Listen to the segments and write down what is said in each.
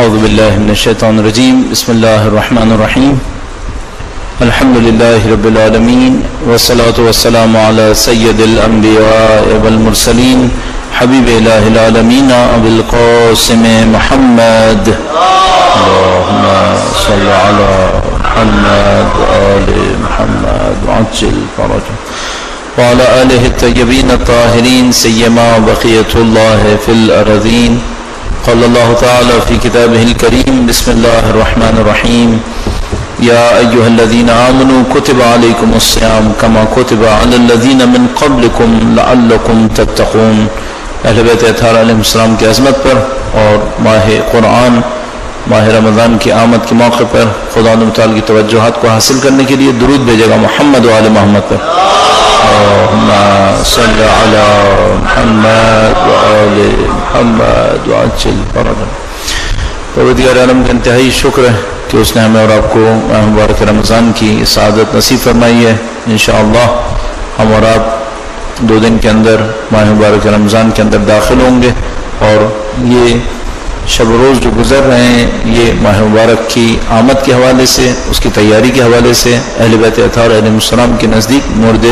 اعوذ باللہ من الشیطان الرجیم بسم اللہ الرحمن الرحیم الحمد للہ رب العالمین والصلاة والسلام علی سید الانبیاء والمرسلین حبیب الہ العالمین ابی القاسم محمد اللہم صل علی محمد آل محمد وعجل فرجہ وعلى آله الطيبين الطاهرين سيما بقية الله في الأرضين قال الله تعالى في كتابه الكريم بسم الله الرحمن الرحيم يا أيها الذين آمنوا كتب عليكم الصيام كما كتب على الذين من قبلكم لعلكم تتقون. اہل بیت اطہار علیہ السلام کی عظمت پر اور ماہ قرآن ماہ رمضان کی آمد کے موقع پر خدا متعال کی توجہات کو حاصل کرنے کے لیے درود بھیجے گا محمد و آل محمد پر. اللہم صل علی محمد و آل محمد وعجل فرجہ. پروردگار عالم کا انتہائی شکر ہے کہ اس نے ہمیں اور آپ کو ماہ مبارک رمضان کی سعادت نصیب فرمائی ہے. انشاءاللہ ہم اور آپ 2 دن کے اندر ماہ مبارک رمضان کے اندر داخل ہوں گے اور یہ شب روز جو گزر رہے ہیں یہ ماہ مبارک کی آمد کے حوالے سے اس کی تیاری کے حوالے سے اہل بیت اطہار علیہ السلام کے نزدیک مورد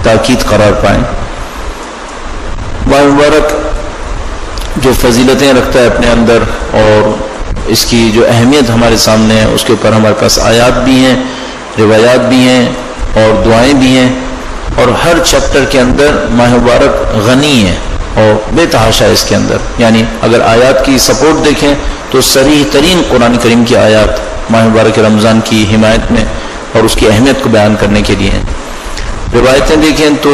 تاکید قرار پائیں. ماہ مبارک جو فضیلتیں رکھتا ہے اپنے اندر اور اس کی جو اہمیت ہمارے سامنے ہے اس کے اوپر ہمارے پاس آیات بھی ہیں، روایات بھی ہیں اور دعائیں بھی ہیں اور ہر چیپٹر کے اندر ماہ مبارک غنی ہے اور بے تحاشا اس کے اندر. یعنی اگر آیات کی سپورٹ دیکھیں تو صریح ترین قرآن کریم کی آیات ماہ مبارک رمضان کی حمایت میں اور اس کی اہمیت کو بیان کرنے کے لیے ہیں. روایتیں دیکھیں تو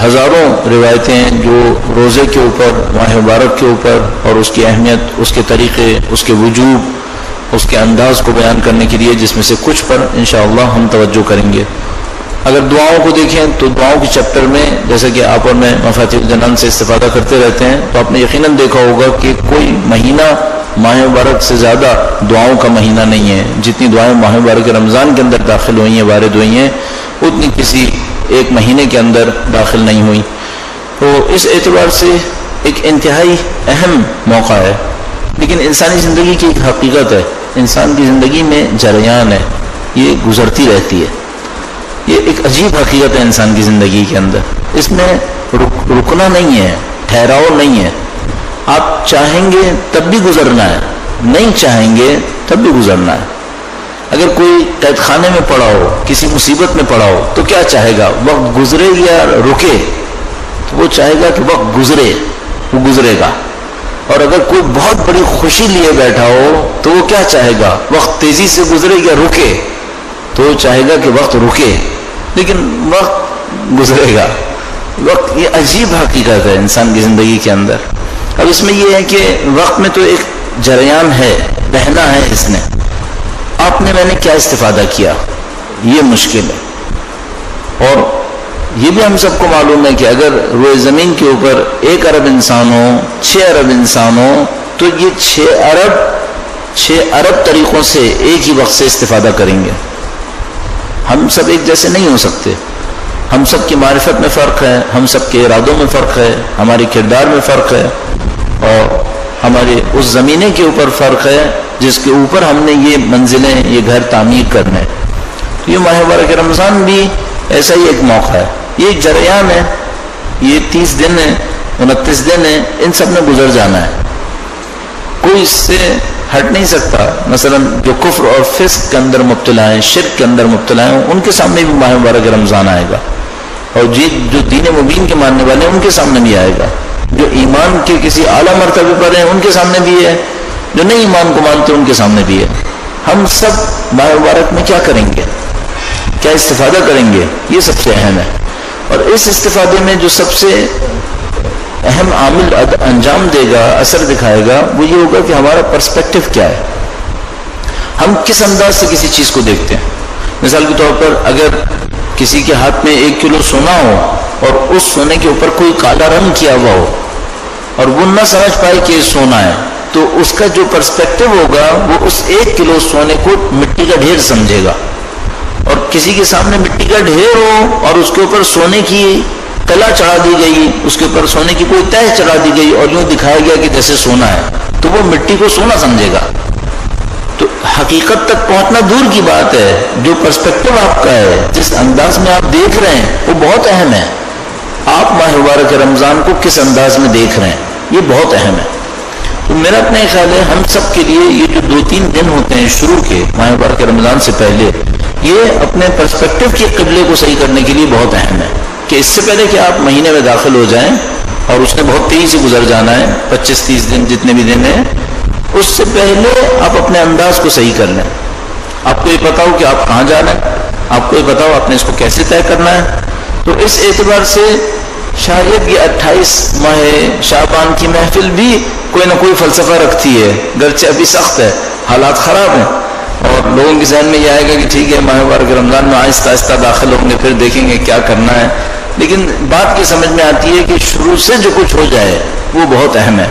ہزاروں روایتیں ہیں جو روزے کے اوپر ماہ مبارک کے اوپر اور اس کی اہمیت، اس کے طریقے، اس کے وجوب، اس کے انداز کو بیان کرنے کے لیے، جس میں سے کچھ پر انشاءاللہ ہم توجہ کریں گے. اگر دعاؤں کو دیکھیں تو دعاؤں کے چیپٹر میں جیسا کہ آپ اور میں مفاتیح الجنان سے استفادہ کرتے رہتے ہیں تو آپ نے یقیناً دیکھا ہوگا کہ کوئی مہینہ ماہ مبارک سے زیادہ دعاؤں کا مہینہ نہیں ہے. جتنی دعائیں ماہ مبارک رمضان کے اندر داخل ہوئی ہیں، وارد ہوئی ہیں، اتنی کسی ایک مہینے کے اندر داخل نہیں ہوئی. تو اس اعتبار سے ایک انتہائی اہم موقع ہے. لیکن انسانی زندگی کی ایک حقیقت ہے، انسان کی زندگی میں جریان ہے، یہ گزرتی رہتی ہے. یہ ایک عجیب حقیقت ہے انسان کی زندگی کے اندر. اس میں رکنا نہیں ہے، ٹھہراؤ نہیں ہے. آپ چاہیں گے تب بھی گزرنا ہے، نہیں چاہیں گے تب بھی گزرنا ہے. اگر کوئی قید خانے میں پڑا ہو، کسی مصیبت میں پڑا ہو تو کیا چاہے گا؟ وقت گزرے یا رکے؟ تو وہ چاہے گا کہ وقت گزرے، وہ گزرے گا. اور اگر کوئی بہت بڑی خوشی لیے بیٹھا ہو تو وہ کیا چاہے گا؟ وقت تیزی سے گزرے یا رکے؟ تو وہ چاہے گا کہ وقت رکے. لیکن وقت گزرے گا. وقت یہ عجیب حقیقت ہے انسان کی زندگی کے اندر. اب اس میں یہ ہے کہ وقت میں تو ایک جریان ہے، بہنا ہے اس نے. آپ نے میں نے کیا استفادہ کیا، یہ مشکل ہے. اور یہ بھی ہم سب کو معلوم ہے کہ اگر روئے زمین کے اوپر 1 ارب انسان ہو، 6 ارب انسان ہو تو یہ 6 ارب طریقوں سے ایک ہی وقت سے استفادہ کریں گے. ہم سب ایک جیسے نہیں ہو سکتے. ہم سب کی معرفت میں فرق ہے، ہم سب کے ارادوں میں فرق ہے، ہمارے کردار میں فرق ہے اور ہمارے اس زمینے کے اوپر فرق ہے جس کے اوپر ہم نے یہ منزلیں، یہ گھر تعمیر کرنے. تو یہ ماہ مبارک رمضان بھی ایسا ہی ایک موقع ہے. یہ ایک جریان ہے. یہ 30 دن ہے، 29 دن ہے، ان سب نے گزر جانا ہے. کوئی اس سے ہٹ نہیں سکتا. مثلا جو کفر اور فسق کے اندر مبتلا ہیں، شرک کے اندر مبتلا ہیں، ان کے سامنے بھی ماہ مبارک رمضان آئے گا. اور جو دین مبین کے ماننے والے ہیں ان کے سامنے بھی آئے گا. جو ایمان کے کسی اعلیٰ مرتبے پر ہیں ان کے سامنے بھی ہے، جو نہیں ایمان کو مانتے ان کے سامنے بھی ہے. ہم سب ماہ مبارک میں کیا کریں گے، کیا استفادہ کریں گے، یہ سب سے اہم ہے. اور اس استفادے میں جو سب سے اہم عامل انجام دے گا، اثر دکھائے گا، وہ یہ ہوگا کہ ہمارا پرسپیکٹو کیا ہے، ہم کس انداز سے کسی چیز کو دیکھتے ہیں. مثال کے طور پر اگر کسی کے ہاتھ میں 1 کلو سونا ہو اور اس سونے کے اوپر کوئی کالا رنگ کیا ہوا ہو اور وہ نہ سمجھ پائے کہ یہ سونا ہے، تو اس کا جو پرسپیکٹو ہوگا وہ اس 1 کلو سونے کو مٹی کا ڈھیر سمجھے گا. اور کسی کے سامنے مٹی کا ڈھیر ہو اور اس کے اوپر سونے کی تلا چڑھا دی گئی، اس کے اوپر سونے کی کوئی تہ چڑھا دی گئی اور یوں دکھایا گیا کہ جیسے سونا ہے، تو وہ مٹی کو سونا سمجھے گا. تو حقیقت تک پہنچنا دور کی بات ہے، جو پرسپیکٹو آپ کا ہے، جس انداز میں آپ دیکھ رہے ہیں وہ بہت اہم ہے. آپ ماہ مبارک رمضان کو کس انداز میں دیکھ رہے ہیں یہ بہت اہم ہے. تو میرا اپنا خیال ہے ہم سب کے لیے یہ جو 2-3 دن ہوتے ہیں شروع کے ماہ مبارک رمضان سے پہلے، یہ اپنے پرسپیکٹو کے قبلے کو صحیح کرنے کے لیے بہت اہم ہے کہ اس سے پہلے کہ آپ مہینے میں داخل ہو جائیں اور اس نے بہت تیزی سے گزر جانا ہے، 25-30 دن جتنے بھی دن ہیں، اس سے پہلے آپ اپنے انداز کو صحیح کر لیں. آپ کو یہ پتا ہو کہ آپ کہاں جا رہے ہیں، آپ کو یہ پتا ہو آپ نے اس کو کیسے طے کرنا ہے. تو اس اعتبار سے شاید یہ 28 ماہ شعبان کی محفل بھی کوئی نہ کوئی فلسفہ رکھتی ہے، گرچہ ابھی سخت ہے، حالات خراب ہیں اور لوگوں کے ذہن میں یہ آئے گا کہ ٹھیک ہے ماہ مبارک رمضان میں آہستہ آہستہ داخل ہوں گے، پھر دیکھیں گے کیا کرنا ہے. لیکن بات کی سمجھ میں آتی ہے کہ شروع سے جو کچھ ہو جائے وہ بہت اہم ہے.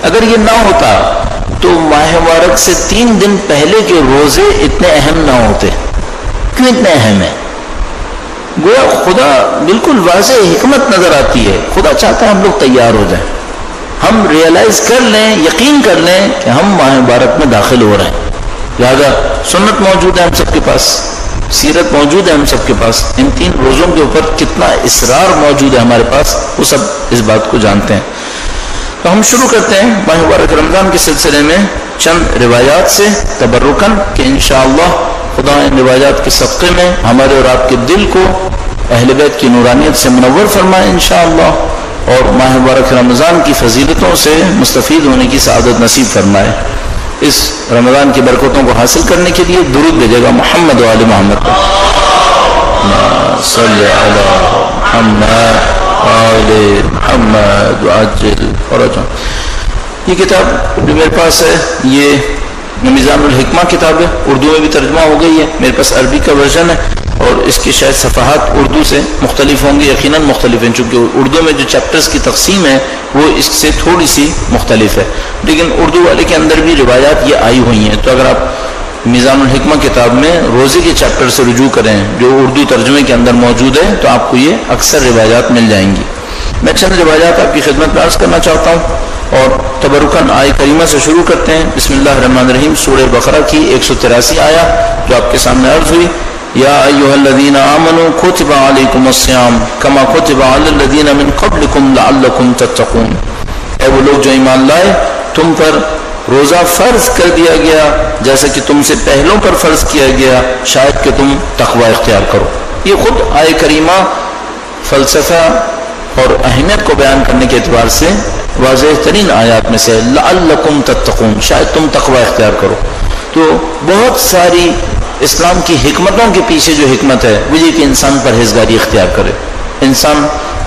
اگر یہ نہ ہوتا تو ماہ مبارک سے 3 دن پہلے کے روزے اتنے اہم نہ ہوتے. کیوں اتنے اہم ہیں؟ گویا خدا بالکل واضح حکمت نظر آتی ہے. خدا چاہتا ہے ہم لوگ تیار ہو جائیں، ہم ریئلائز کر لیں، یقین کر لیں کہ ہم ماہ مبارک میں داخل ہو رہے ہیں. لہذا سنت موجود ہے ہم سب کے پاس، سیرت موجود ہے ہم سب کے پاس، ان 3 روزوں کے اوپر کتنا اصرار موجود ہے ہمارے پاس، وہ سب اس بات کو جانتے ہیں. تو ہم شروع کرتے ہیں ماہ مبارک رمضان کے سلسلے میں چند روایات سے تبرکاً کہ انشاءاللہ خدا ان روایات کے صدقے میں ہمارے اور آپ کے دل کو اہل بیت کی نورانیت سے منور فرمائے انشاءاللہ، اور ماہ مبارک رمضان کی فضیلتوں سے مستفید ہونے کی سعادت نصیب فرمائے. اس رمضان کی برکتوں کو حاصل کرنے کے لیے درود بھیجے گا محمد و آل محمد صلی علی محمد آل محمد وعجل فرجهم. یہ کتاب جو میرے پاس ہے یہ میزان الحکمہ کتاب ہے، اردو میں بھی ترجمہ ہو گئی ہے، میرے پاس عربی کا ورژن ہے اور اس کی شاید صفحات اردو سے مختلف ہوں گے، یقیناً مختلف ہیں چونکہ اردو میں جو چیپٹرز کی تقسیم ہے وہ اس سے تھوڑی سی مختلف ہے، لیکن اردو والے کے اندر بھی روایات یہ آئی ہوئی ہیں. تو اگر آپ میزان الحکمہ کتاب میں روزے کے چیپٹر سے رجوع کریں جو اردو ترجمے کے اندر موجود ہے تو آپ کو یہ اکثر روایات مل جائیں گی. میں چند روایات آپ کی خدمت میں عرض کرنا چاہتا ہوں اور تبرکاً آیہ کریمہ سے شروع کرتے ہیں. بسم اللہ الرحمن الرحیم. سورہ بقرہ کی 183 آیہ جو آپ کے سامنے عرض ہوئی. یا ایھا الذین آمنوا کتب علیکم الصیام کما کتب علی الذین من قبلکم لعلکم تتقون. اے وہ لوگ جو ایمان لائے، تم پر روزہ فرض کر دیا گیا جیسا کہ تم سے پہلوں پر فرض کیا گیا شاید کہ تم تقوی اختیار کرو. یہ خود آیہ کریمہ فلسفہ اور اہمیت کو بیان کرنے کے اعتبار سے واضح ترین آیات میں سے لعلکم تتقون، شاید تم تقوی اختیار کرو. تو بہت ساری اسلام کی حکمتوں کے پیچھے جو حکمت ہے وہ یہ کہ انسان پرہیزگاری اختیار کرے، انسان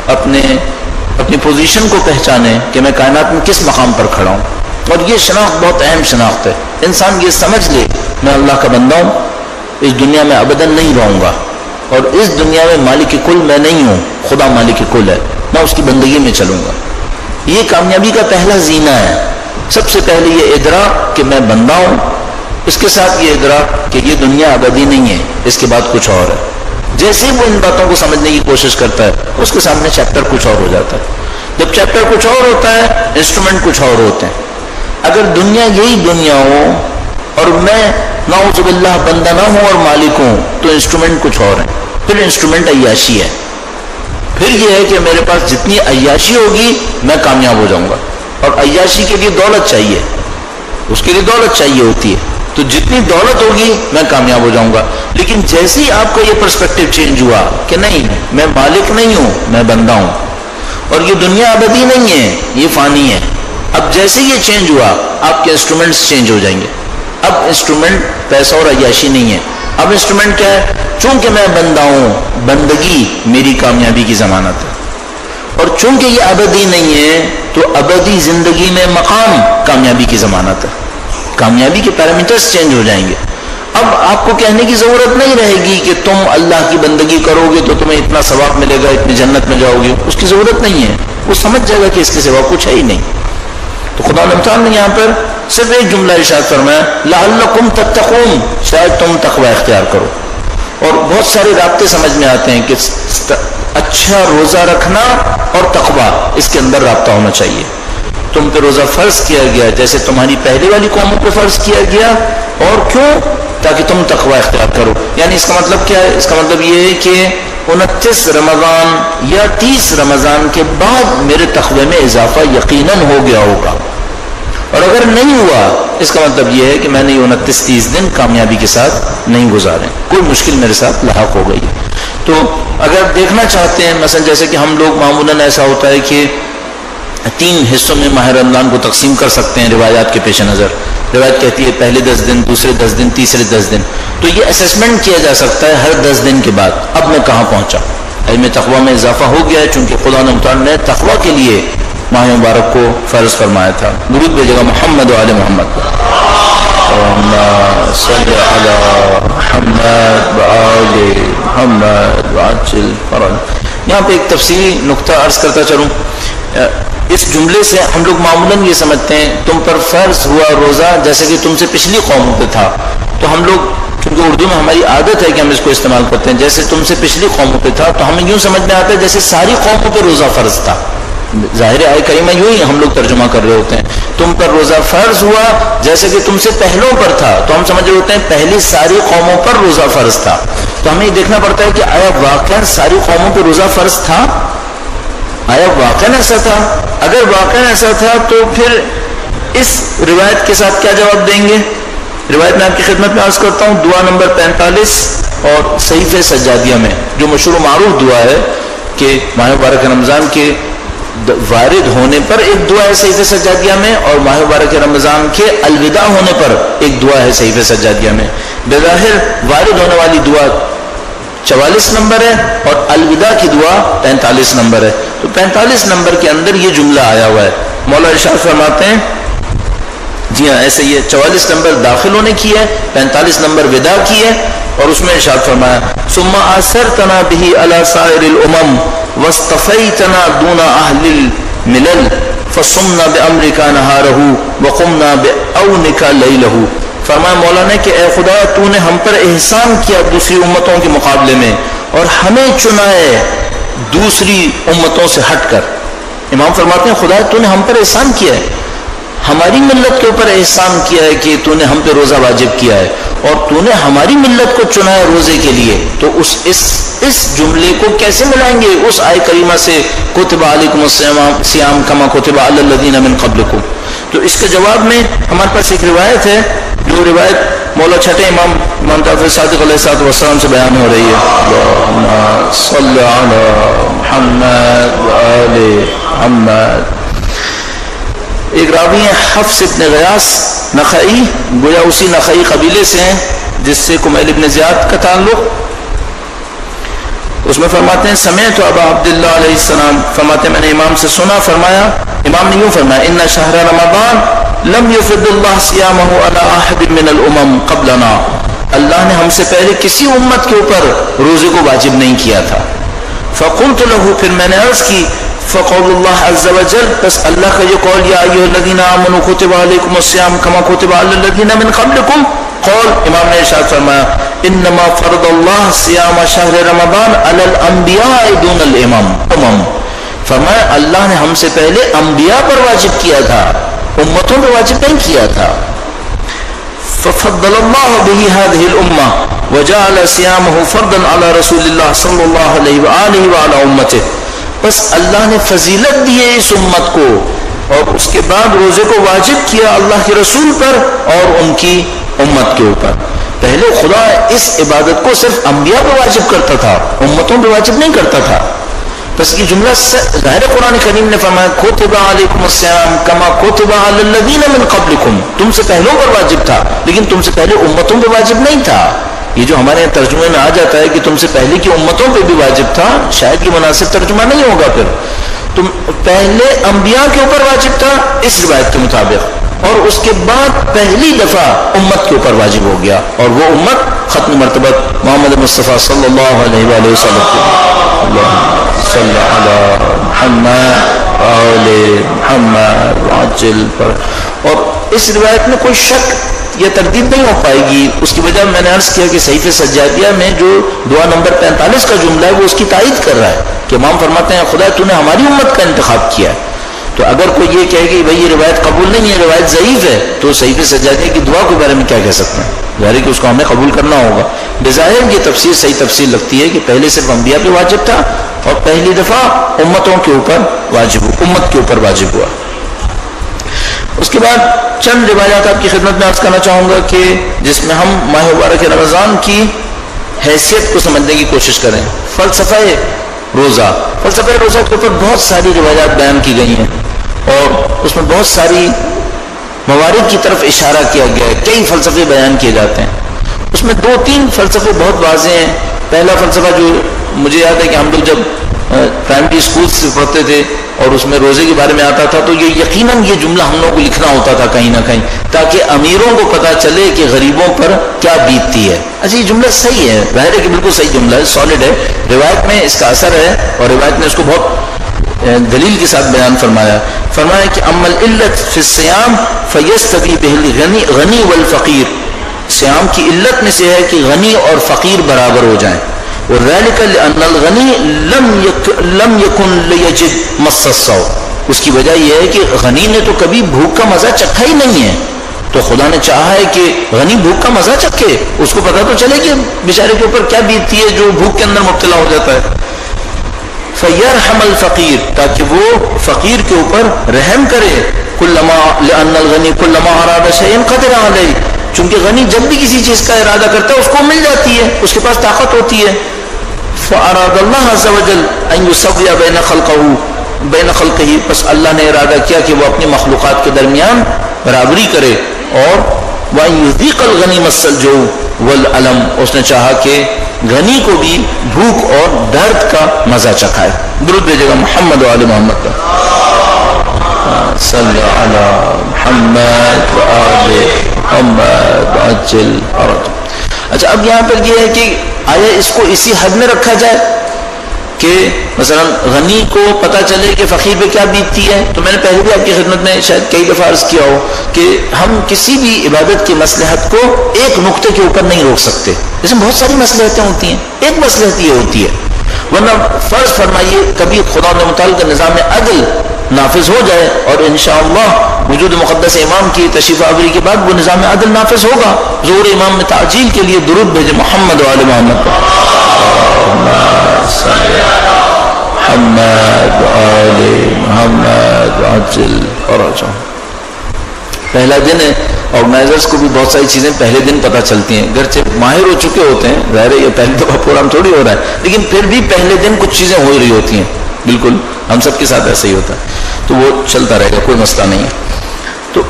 اپنی پوزیشن کو پہچانے کہ میں کائنات میں کس مقام پر کھڑا ہوں. اور یہ شناخت بہت اہم شناخت ہے. انسان یہ سمجھ لے میں اللہ کا بندہ ہوں، اس دنیا میں ابداً نہیں رہوں گا اور اس دنیا میں مالک کل میں نہیں ہوں، خدا مالک کل ہے، میں اس کی بندگی میں چلوں گا. یہ کامیابی کا پہلا زینہ ہے. سب سے پہلے یہ ادراک کہ میں بندہ ہوں، اس کے ساتھ یہ ادراک کہ یہ دنیا ابدی نہیں ہے، اس کے بعد کچھ اور ہے. جیسے ہی وہ ان باتوں کو سمجھنے کی کوشش کرتا ہے اس کے سامنے چیپٹر کچھ اور ہو جاتا ہے. جب چیپٹر کچھ اور ہوتا ہے انسٹرومنٹ کچھ اور ہوتے ہیں. اگر دنیا یہی دنیا ہو اور میں نعوذ باللہ بندہ نہ ہوں اور مالک ہوں تو انسٹرومنٹ کچھ اور ہے. پھر انسٹرومنٹ عیاشی ہے. پھر یہ ہے کہ میرے پاس جتنی عیاشی ہوگی میں کامیاب ہو جاؤں گا، اور عیاشی کے لیے دولت چاہیے، اس کے لیے دولت چاہیے ہوتی ہے، تو جتنی دولت ہوگی میں کامیاب ہو جاؤں گا. لیکن جیسے ہی آپ کا یہ پرسپیکٹو چینج ہوا کہ نہیں میں مالک نہیں ہوں، میں بندہ ہوں اور یہ دنیا ابدی نہیں ہے، یہ فانی ہے، اب جیسے یہ چینج ہوا آپ کے انسٹرومنٹس چینج ہو جائیں گے. اب انسٹرومنٹ پیسہ اور عیاشی نہیں ہے، اب انسٹرومنٹ کیا ہے؟ چونکہ میں بندہ ہوں، بندگی میری کامیابی کی ضمانت ہے، اور چونکہ یہ ابدی نہیں ہے تو ابدی زندگی میں مقام کامیابی کی ضمانت ہے. کامیابی کے پیرامیٹرز چینج ہو جائیں گے. اب آپ کو کہنے کی ضرورت نہیں رہے گی کہ تم اللہ کی بندگی کرو گے تو تمہیں اتنا ثواب ملے گا، اتنی جنت میں جاؤ گے، اس کی ضرورت نہیں ہے. وہ سمجھ جائے گا کہ اس کے سوا کچھ ہے ہی نہیں. تو خدا نے یہاں پر صرف ایک جملہ ارشاد فرمایا لعلکم تتقون، شاید تم تقوی اختیار کرو. اور بہت سارے رابطے سمجھ میں آتے ہیں کہ اچھا روزہ رکھنا اور تقوی اس کے اندر رابطہ ہونا چاہیے. تم پہ روزہ فرض کیا گیا جیسے تمہاری پہلے والی قوموں پہ فرض کیا گیا، اور کیوں؟ تاکہ تم تقوی اختیار کرو. یعنی اس کا مطلب کیا ہے؟ اس کا مطلب یہ ہے کہ 29 رمضان یا 30 رمضان کے بعد میرے تقوی میں اضافہ یقیناً ہو گیا ہوگا، اور اگر نہیں ہوا اس کا مطلب یہ ہے کہ میں نے 29-30 دن کامیابی کے ساتھ نہیں گزارے، کوئی مشکل میرے ساتھ لاحق ہو گئی. تو اگر دیکھنا چاہتے ہیں مثلا جیسے کہ ہم لوگ معمولاً ایسا ہوتا ہے کہ 3 حصوں میں ماہ رمضان کو تقسیم کر سکتے ہیں روایات کے پیش نظر. روایت کہتی ہے پہلے 10 دن، دوسرے 10 دن، تیسرے 10 دن. تو یہ اسیسمنٹ کیا جا سکتا ہے ہر 10 دن کے بعد اب میں کہاں پہنچا. علم تقوی میں اضافہ ہو گیا ہے چونکہ خدا نے تقوی کے لیے ماہ مبارک کو فرض فرمایا تھا. درود بھیجے گا محمد و آل محمد. اللہم صلی علی محمد و آل محمد وعجل فرج. یہاں پہ ایک تفصیلی نقطہ عرض کرتا چلوں. اس جملے سے ہم لوگ معمولاً یہ سمجھتے ہیں تم پر فرض ہوا روزہ جیسے کہ تم سے پچھلی قوموں پہ تھا. تو ہم لوگ چونکہ اردو میں ہماری عادت ہے کہ ہم اس کو استعمال کرتے ہیں، جیسے تم سے پچھلی قوموں پہ تھا، تو ہمیں یوں سمجھ میں آتا ہے جیسے ساری قوموں پہ روزہ فرض تھا. ظاہر آئے کریمہ یوں ہی ہم لوگ ترجمہ کر رہے ہوتے ہیں. تم پر روزہ فرض ہوا جیسے کہ تم سے پہلوں پر تھا، تو ہم سمجھ رہے ہوتے ہیں پہلی ساری قوموں پر روزہ فرض تھا. تو ہمیں یہ دیکھنا پڑتا ہے کہ آیا واقعا ساری قوموں پہ روزہ فرض تھا؟ آیا واقعا ایسا تھا؟ اگر واقعا ایسا تھا تو پھر اس روایت کے ساتھ کیا جواب دیں گے؟ روایت میں آپ کی خدمت میں عرض کرتا ہوں. دعا نمبر 45 اور صحیفہ سجادیہ میں جو مشہور و معروف دعا ہے کہ ماہ مبارک رمضان کے وارد ہونے پر ایک دعا ہے صحیفہ سجادیہ میں، اور ماہ مبارک رمضان کے الوداع ہونے پر ایک دعا ہے صحیفہ سجادیہ میں. بظاہر وارد ہونے والی دعا 44 نمبر ہے اور الوداع کی دعا 45 نمبر ہے. تو 45 نمبر کے اندر یہ جملہ آیا ہوا ہے. مولا ارشاد فرماتے ہیں جی ہاں ایسے ہی ہے. 44 نمبر داخل ہونے کی ہے، 45 نمبر وداع کی ہے، اور اس میں ارشاد فرمایا ثم آثرتنا به على سائر الامم واصطفيتنا دون اهل الملل فصمنا بامرك نهاره وقمنا بعونك ليله. فرمایا مولا نے کہ اے خدا تو نے ہم پر احسان کیا دوسری امتوں کے مقابلے میں اور ہمیں چنا ہے دوسری امتوں سے ہٹ کر. امام فرماتے ہیں خدا تو نے ہم پر احسان کیا ہے، ہماری ملت کے اوپر احسان کیا ہے کہ تو نے ہم پہ روزہ واجب کیا ہے، اور تو نے ہماری ملت کو چنا ہے روزے کے لیے. تو اس جملے کو کیسے ملائیں گے اس آیت کریمہ سے کتب علیکم الصیام کما کتب علی الذین من قبلکم؟ تو اس کے جواب میں ہمارے پاس ایک روایت ہے جو روایت مولا چھٹے امام جعفر صادق علیہ السلام سے بیان ہو رہی ہے. اللہم صلی علی محمد و آل محمد. ایک راوی ہیں حفص ابن غیاث نخعی، گویا اسی نخعی قبیلے سے ہیں جس سے کمیل ابن زیاد کا تعلق. اس میں فرماتے ہیں سمعت ابا عبداللہ علیہ السلام، فرماتے ہیں میں نے امام سے سنا، فرمایا امام نے یوں فرمایا ان شہر رمضان لم یفرض اللہ صیامہ علی احد من الامم قبلنا. اللہ نے ہم سے پہلے کسی امت کے اوپر روزے کو واجب نہیں کیا تھا. فقلت له، پھر میں نے عرض کی فقول اللہ عز وجل، بس اللہ کا یہ قول یا ایھا الذین آمنوا کتب علیکم الصیام کما کتب علی الذین من قبلکم. قول امام نے ارشاد فرمایا انما فرض اللہ صیام شہر رمضان علی الانبیاء دون الامم. فرمایا اللہ نے ہم سے پہلے انبیاء پر واجب کیا تھا، امتوں پر واجب نہیں کیا تھا. ففضل اللہ به هذه الامه وجعل صيامه فرضا على رسول الله صلی اللہ علیہ وآلہ وعلى امته. بس اللہ نے فضیلت دی ہے اس امت کو اور اس کے بعد روزے کو واجب کیا اللہ کے رسول پر اور ان کی امت کے اوپر. پہلے خدا اس عبادت کو صرف انبیاء پر واجب کرتا تھا، امتوں پر واجب نہیں کرتا تھا. بس یہ جملہ ظاہر قرآن کریم نے فرمایا کتب علیکم الصیام کما کتب علی الذین من قبلکم، تم سے پہلوں پر واجب تھا لیکن تم سے پہلے امتوں پر واجب نہیں تھا. یہ جو ہمارے ترجمے میں آ جاتا ہے کہ تم سے پہلے کی امتوں پہ بھی واجب تھا، شاید یہ مناسب ترجمہ نہیں ہوگا. پھر تم پہلے انبیاء کے اوپر واجب تھا اس روایت کے مطابق، اور اس کے بعد پہلی دفعہ امت کے اوپر واجب ہو گیا، اور وہ امت ختم مرتبت محمد مصطفیٰ صلی اللہ علیہ وآلہ وسلم کی. اللہم صلی علی محمد آل محمد وعجل پر. اور اس روایت میں کوئی شک یا تردید نہیں ہو پائے گی. اس کی وجہ میں نے عرض کیا کہ صحیفہ سجادیہ میں جو دعا نمبر 45 کا جملہ ہے وہ اس کی تائید کر رہا ہے کہ امام فرماتے ہیں خدا تو نے ہماری امت کا انتخاب کیا ہے. تو اگر کوئی یہ کہے کہ بھائی یہ روایت قبول نہیں ہے، روایت ضعیف ہے، تو صحیفے سجادے کی دعا کے بارے میں کیا کہہ سکتے ہیں؟ ظاہر ہے کہ اس کو ہمیں قبول کرنا ہوگا۔ بظاہر یہ تفسیر صحیح تفسیر لگتی ہے کہ پہلے صرف انبیاء پہ واجب تھا اور پہلی دفعہ امتوں کے اوپر واجب ہوا، امت کے اوپر واجب ہوا۔ اس کے بعد چند روایات آپ کی خدمت میں عرض کرنا چاہوں گا کہ جس میں ہم ماہ مبارک رمضان کی حیثیت کو سمجھنے کی کوشش کریں۔ فلسفہ روزہ، فلسفہ روزہ کے اوپر بہت ساری روایات بیان کی گئی ہیں اور اس میں بہت ساری موارد کی طرف اشارہ کیا گیا ہے، کئی فلسفے بیان کیے جاتے ہیں۔ اس میں 2-3 فلسفے بہت واضح ہیں۔ پہلا فلسفہ جو مجھے یاد ہے کہ ہم لوگ جب پرائمری اسکول سے پڑھتے تھے اور اس میں روزے کے بارے میں آتا تھا تو یہ یقیناً یہ جملہ ہم لوگوں کو لکھنا ہوتا تھا کہیں نہ کہیں، تاکہ امیروں کو پتہ چلے کہ غریبوں پر کیا بیتتی ہے۔ اچھا یہ جملہ صحیح ہے، ظاہر ہے کہ بالکل صحیح جملہ ہے، سالڈ ہے، روایت میں اس کا اثر ہے اور روایت نے اس کو بہت دلیل کے ساتھ بیان فرمایا کہ اما العلت فی الصیام فیستوی بہ الغنی والفقیر، صیام کی علت میں سے ہے کہ غنی اور فقیر برابر ہو جائیں، وذلک لان الغنی لم یکن لیجد مس الصوم، اس کی وجہ یہ ہے کہ غنی نے تو کبھی بھوک کا مزہ چکھا ہی نہیں ہے، تو خدا نے چاہا ہے کہ غنی بھوک کا مزہ چکھے، اس کو پتہ تو چلے کہ بیچارے کے اوپر کیا بیتتی ہے جو بھوک کے اندر مبتلا ہو جاتا ہے۔ فیرحم الفقیر، تاکہ وہ فقیر کے اوپر رحم کرے، لأن الغنی کلما اراد شیئا قدر علیہ، چونکہ غنی جب بھی کسی چیز کا ارادہ کرتا ہے اس کو مل جاتی ہے، اس کے پاس طاقت ہوتی ہے۔ فاراد اللہ عز وجل ان یسوی بین خلقہ، بس اللہ نے ارادہ کیا کہ وہ اپنی مخلوقات کے درمیان برابری کرے، اور وَأَن يُذِيقَ الْغَنِيَ مَسَّ الْجُوعِ وَالْأَلَمِ، اس نے چاہا کہ غنی کو بھی بھوک اور درد کا مزہ چکھائے۔ درود بھیجے گا محمد و آل محمد کا، صلی علی محمد و آل محمد عجل فرج۔ اچھا اب یہاں پر یہ ہے کہ آیا اس کو اسی حد میں رکھا جائے کہ مثلا غنی کو پتہ چلے کہ فقیر پہ کیا بیتتی ہے؟ تو میں نے پہلے بھی آپ کی خدمت میں شاید کئی دفعہ عرض کیا ہو کہ ہم کسی بھی عبادت کی مصلحت کو ایک نقطے کے اوپر نہیں روک سکتے، اس میں بہت ساری مصلحتیں ہوتی ہیں، ایک مصلحت یہ ہوتی ہے، ورنہ فرض فرمائیے کبھی خدا نے متعلق نظام عدل نافذ ہو جائے اور انشاءاللہ وجود مقدس امام کی تشریف آوری کے بعد وہ نظام عدل نافذ ہوگا، ظہور امام میں تعجیل کے لیے درود بھیجے محمد و آل محمد پر، محمد و آل محمد عجل فرجہ۔ پہلا دن ہے، آرگنائزرز کو بھی بہت ساری چیزیں پہلے دن پتہ چلتی ہیں، گرچہ ماہر ہو چکے ہوتے ہیں، ظاہر ہے یہ پہلی دفعہ پروگرام تھوڑی ہو رہا ہے، لیکن پھر بھی پہلے دن کچھ چیزیں ہو رہی ہوتی ہیں، بالکل ہم سب کے ساتھ ایسا ہی ہوتا ہے، تو وہ چلتا رہے گا، کوئی مسئلہ نہیں ہے۔ تو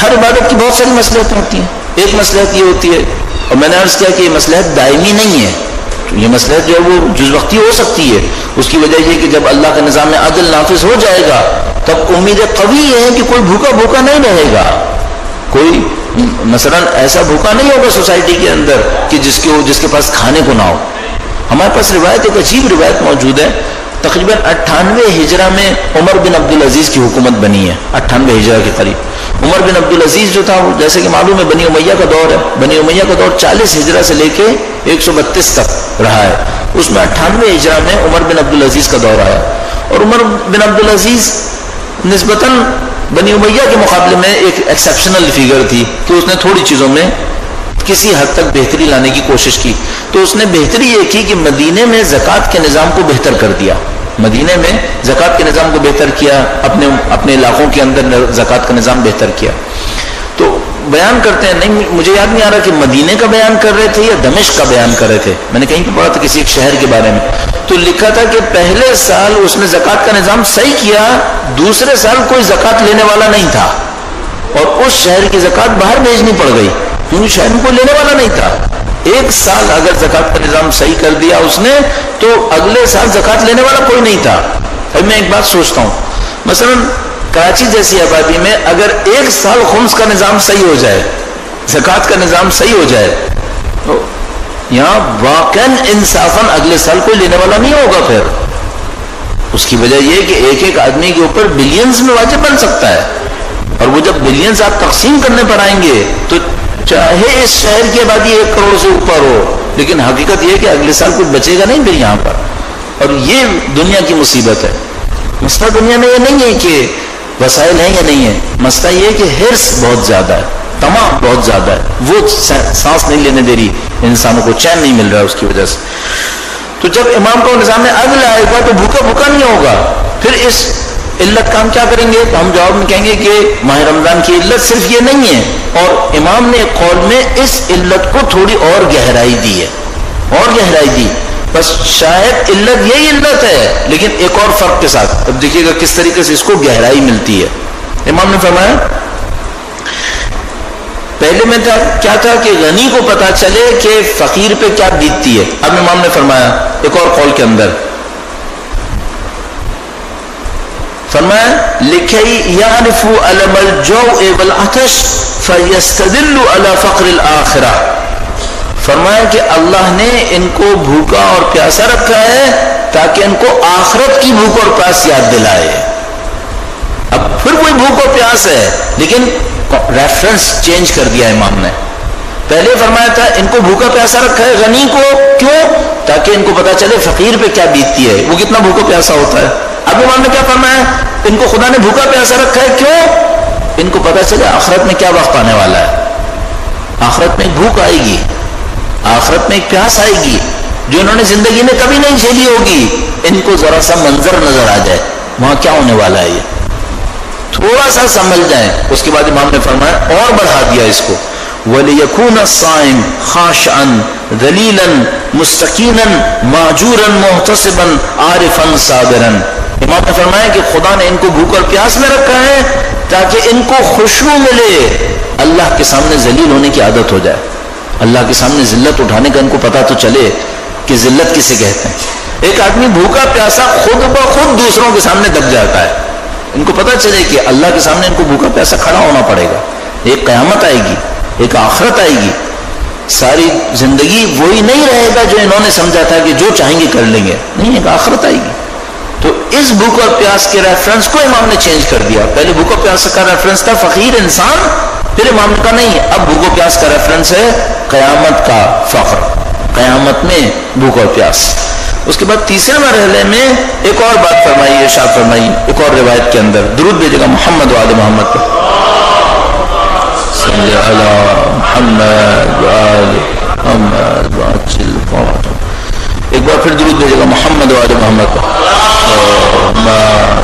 ہر عبادت کی بہت ساری مصلحتیں ہوتی ہیں، ایک مصلحت یہ ہوتی ہے، اور میں نے عرض کیا کہ یہ مصلحت دائمی نہیں ہے، یہ مصلحت جو ہے وہ جز وقتی ہو سکتی ہے، اس کی وجہ یہ کہ جب اللہ کا نظام عدل نافذ ہو جائے گا تب امید قوی یہ ہے کہ کوئی بھوکا نہیں رہے گا، کوئی مثلا ایسا بھوکا نہیں ہوگا سوسائٹی کے اندر کہ جس کے پاس کھانے کو نہ ہو۔ ہمارے پاس روایت، ایک عجیب روایت موجود ہے، تقریباً 98 ہجرہ میں عمر بن عبدالعزیز کی حکومت بنی ہے، 98 ہجرہ کے قریب۔ عمر بن عبدالعزیز جو تھا وہ جیسے کہ معلوم ہے بنی امیہ کا دور ہے، بنی امیہ کا دور 40 ہجرہ سے لے کے 132 تک رہا ہے، اس میں 98 ہجرہ میں عمر بن عبدالعزیز کا دور آیا، اور عمر بن عبدالعزیز نسبتاً بنی امیہ کے مقابلے میں ایک ایکسیپشنل فیگر تھی کہ اس نے تھوڑی چیزوں میں کسی حد تک بہتری لانے کی کوشش کی۔ تو اس نے بہتری یہ کی کہ مدینے میں زکوٰۃ کے نظام کو بہتر کر دیا، مدینے میں زکوٰۃ کے نظام کو بہتر کیا، اپنے علاقوں کے اندر زکوٰۃ کا نظام بہتر کیا۔ تو بیان کرتے ہیں، نہیں مجھے یاد نہیں آ رہا کہ مدینے کا بیان کر رہے تھے یا دمشق کا بیان کر رہے تھے، میں نے کہیں پہ پڑھا تھا کسی ایک شہر کے بارے میں، تو لکھا تھا کہ پہلے سال اس نے زکوٰۃ کا نظام صحیح کیا، دوسرے سال کوئی زکوٰۃ لینے والا نہیں تھا، اور اس شہر کی زکوٰۃ باہر بھیجنی پڑ گئی کیونکہ شہر میں کوئی لینے والا نہیں تھا۔ ایک سال اگر زکوٰۃ کا نظام صحیح کر دیا اس نے تو اگلے سال زکوٰۃ لینے والا کوئی نہیں تھا۔ اب میں ایک بات سوچتا ہوں، مثلا کراچی جیسی آبادی میں اگر ایک سال خمس کا نظام صحیح ہو جائے، زکوٰۃ کا نظام صحیح ہو جائے، تو یہاں واقعاً انصافاً اگلے سال کوئی لینے والا نہیں ہوگا۔ پھر اس کی وجہ یہ کہ ایک ایک آدمی کے اوپر بلینز میں واجب بن سکتا ہے، اور وہ جب بلینز آپ تقسیم کرنے پر آئیں گے تو چاہے اس شہر کی آبادی 1 کروڑ سے اوپر ہو، لیکن حقیقت یہ کہ اگلے سال کچھ بچے گا نہیں پھر یہاں پر، اور یہ دنیا کی مصیبت ہے۔ مسئلہ دنیا میں یہ نہیں ہے کہ وسائل ہیں یا نہیں ہے، مسئلہ یہ ہے کہ حرص بہت زیادہ ہے، طمع بہت زیادہ ہے، وہ سانس نہیں لینے دے رہی انسانوں کو، چین نہیں مل رہا ہے اس کی وجہ سے۔ تو جب امام کو نظام میں عدل آئے گا تو بھوکا بھوکا نہیں ہوگا، پھر اس علت کا ہم کیا کریں گے؟ تو ہم جواب میں کہیں گے کہ ماہ رمضان کی علت صرف یہ نہیں ہے، اور امام نے ایک قول میں اس علت کو تھوڑی اور گہرائی دی ہے، اور گہرائی دی، بس شاید علت یہی علت ہے لیکن ایک اور فرق کے ساتھ۔ اب دیکھیے گا کس طریقے سے اس کو گہرائی ملتی ہے۔ امام نے فرمایا پہلے میں کیا تھا کہ غنی کو پتا چلے کہ فقیر پہ کیا بیتتی ہے، اب امام نے فرمایا ایک اور قول کے اندر فرمایا لکھئی یعرف علم الجوع والعطش فیستدل علی فقر الآخرہ، فرمایا کہ اللہ نے ان کو بھوکا اور پیاسا رکھا ہے تاکہ ان کو آخرت کی بھوک اور پیاس یاد دلائے۔ اب پھر وہی بھوک اور پیاس ہے لیکن ریفرنس چینج کر دیا امام نے۔ پہلے فرمایا تھا ان کو بھوکا پیاسا رکھا ہے غنی کو، کیوں؟ تاکہ ان کو پتا چلے فقیر پہ کیا بیتتی ہے، وہ کتنا بھوکا پیاسا ہوتا ہے۔ اب امام نے کیا فرمایا؟ ان کو خدا نے بھوکا پیاسا رکھا ہے، کیوں؟ ان کو پتا چلے آخرت میں کیا وقت آنے والا ہے، آخرت میں بھوک آئے گی، آخرت میں ایک پیاس آئے گی جو انہوں نے زندگی میں کبھی نہیں جھیلی ہوگی، ان کو ذرا سا منظر نظر آ جائے وہاں کیا ہونے والا ہے، یہ تھوڑا سا سمجھ جائیں۔ اس کے بعد امام نے فرمایا اور بڑھا دیا اس کو، وَلِيَكُونَ الصَّائِمُ خَاشِعًا ذَلِيلًا مُسْتَقِينًا مَأْجُورًا مُحْتَسِبًا عَارِفًا صَابِرًا۔ امام نے فرمایا کہ خدا نے ان کو بھوک اور پیاس میں رکھا ہے تاکہ ان کو خوشبو ملے، اللہ کے سامنے ذلیل ہونے کی عادت ہو جائے، اللہ کے سامنے ذلت اٹھانے کا ان کو پتا تو چلے کہ ذلت کسے کہتے ہیں۔ ایک آدمی بھوکا پیاسا خود بخود دوسروں کے سامنے دب جاتا ہے، ان کو پتا چلے کہ اللہ کے سامنے ان کو بھوکا پیاسا کھڑا ہونا پڑے گا، ایک قیامت آئے گی، ایک آخرت آئے گی، ساری زندگی وہی نہیں رہے گا جو انہوں نے سمجھا تھا کہ جو چاہیں گے کر لیں گے، نہیں، ایک آخرت آئے گی۔ تو اس بھوک اور پیاس کے ریفرنس کو امام نے چینج کر دیا، پہلے بھوک اور پیاس کا ریفرنس تھا فقیر انسان، پھر امام نے کہا نہیں، اب بھوک و پیاس کا ریفرنس ہے قیامت کا فقر، قیامت میں بھوک اور پیاس۔ اس کے بعد تیسرے مرحلے میں ایک اور بات فرمائی، ارشاد فرمائی ایک اور روایت کے اندر، درود بھیجے گا محمد و آل محمد پر، صلی علی محمد و آل محمد وعجل فرجہ، ایک بار پھر درود بھیجے گا محمد و آل محمد پر،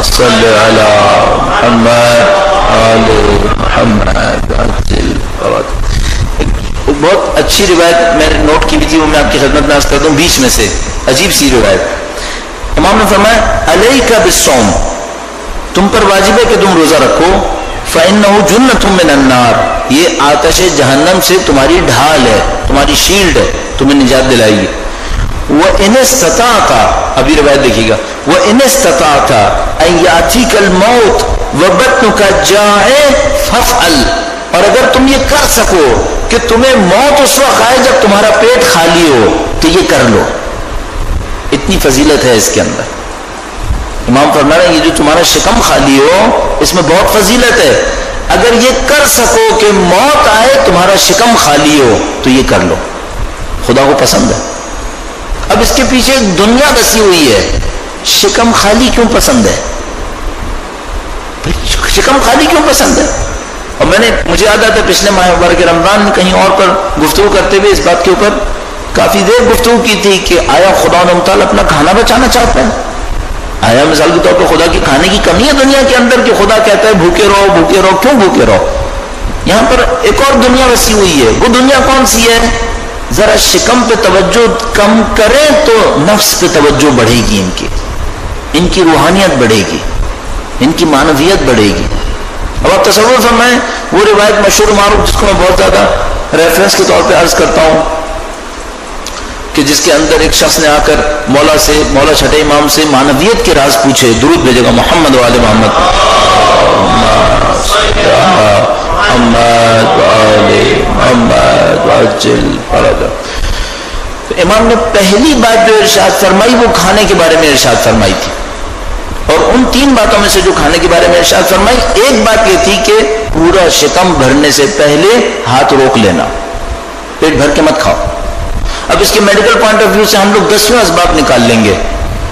صلی علی محمد آل محمد وعجل فرجہ۔ بہت اچھی روایت میں نے نوٹ کی بھی تھی، وہ میں آپ کی خدمت میں عرض کر دوں، بیچ میں سے عجیب سی روایت۔ امام نے فرمایا علیک بالصوم، تم پر واجب ہے کہ تم روزہ رکھو، فإنہ جنۃ من النار، یہ آتش جہنم سے تمہاری ڈھال ہے، تمہاری شیلڈ ہے، تمہیں نجات دلائے گی۔ وإن استطعت، ابھی روایت دیکھیے گا، وإن استطعت أن يأتيك الموت وبطنك جاع فافعل، اور اگر تم یہ کر سکو کہ تمہیں موت اس وقت آئے جب تمہارا پیٹ خالی ہو تو یہ کر لو، اتنی فضیلت ہے اس کے اندر۔ امام فرما رہے ہیں یہ جو تمہارا شکم خالی ہو اس میں بہت فضیلت ہے، اگر یہ کر سکو کہ موت آئے تمہارا شکم خالی ہو تو یہ کر لو، خدا کو پسند ہے۔ اب اس کے پیچھے ایک دنیا بسی ہوئی ہے، شکم خالی کیوں پسند ہے؟ شکم خالی کیوں پسند ہے؟ اور مجھے یاد آتا ہے پچھلے ماہ مبارک رمضان میں کہیں اور پر گفتگو کرتے ہوئے اس بات کے اوپر کافی دیر گفتگو کی تھی کہ آیا خدا متعال اپنا کھانا بچانا چاہتا ہے؟ آیا مثال کے طور پر خدا کی کھانے کی کمی ہے دنیا کے اندر کہ خدا کہتا ہے بھوکے رہو بھوکے رہو؟ کیوں بھوکے رہو؟ یہاں پر ایک اور دنیا وسیع ہوئی ہے، وہ دنیا کون سی ہے؟ ذرا شکم پہ توجہ کم کریں تو نفس پہ توجہ بڑھے گی، ان کی روحانیت بڑھے گی، ان کی معنویت بڑھے گی۔ اب آپ تصور فرمائیں وہ روایت مشہور معروف جس کو میں بہت زیادہ ریفرنس کے طور پہ عرض کرتا ہوں کہ جس کے اندر ایک شخص نے آ کر مولا چھٹے امام سے معنویت کے راز پوچھے، درود بھیجے گا محمد و آل محمد، محمد و آل محمد وعجل فرجہ۔ تو امام نے پہلی بات جو ارشاد فرمائی وہ کھانے کے بارے میں ارشاد فرمائی تھی، اور ان تین باتوں میں سے جو کھانے کے بارے میں ارشاد فرمائی، ایک بات یہ تھی کہ پورا شکم بھرنے سے پہلے ہاتھ روک لینا، پیٹ بھر کے مت کھاؤ۔ اب اس کے میڈیکل پوائنٹ آف ویو سے ہم لوگ 10 اسباب نکال لیں گے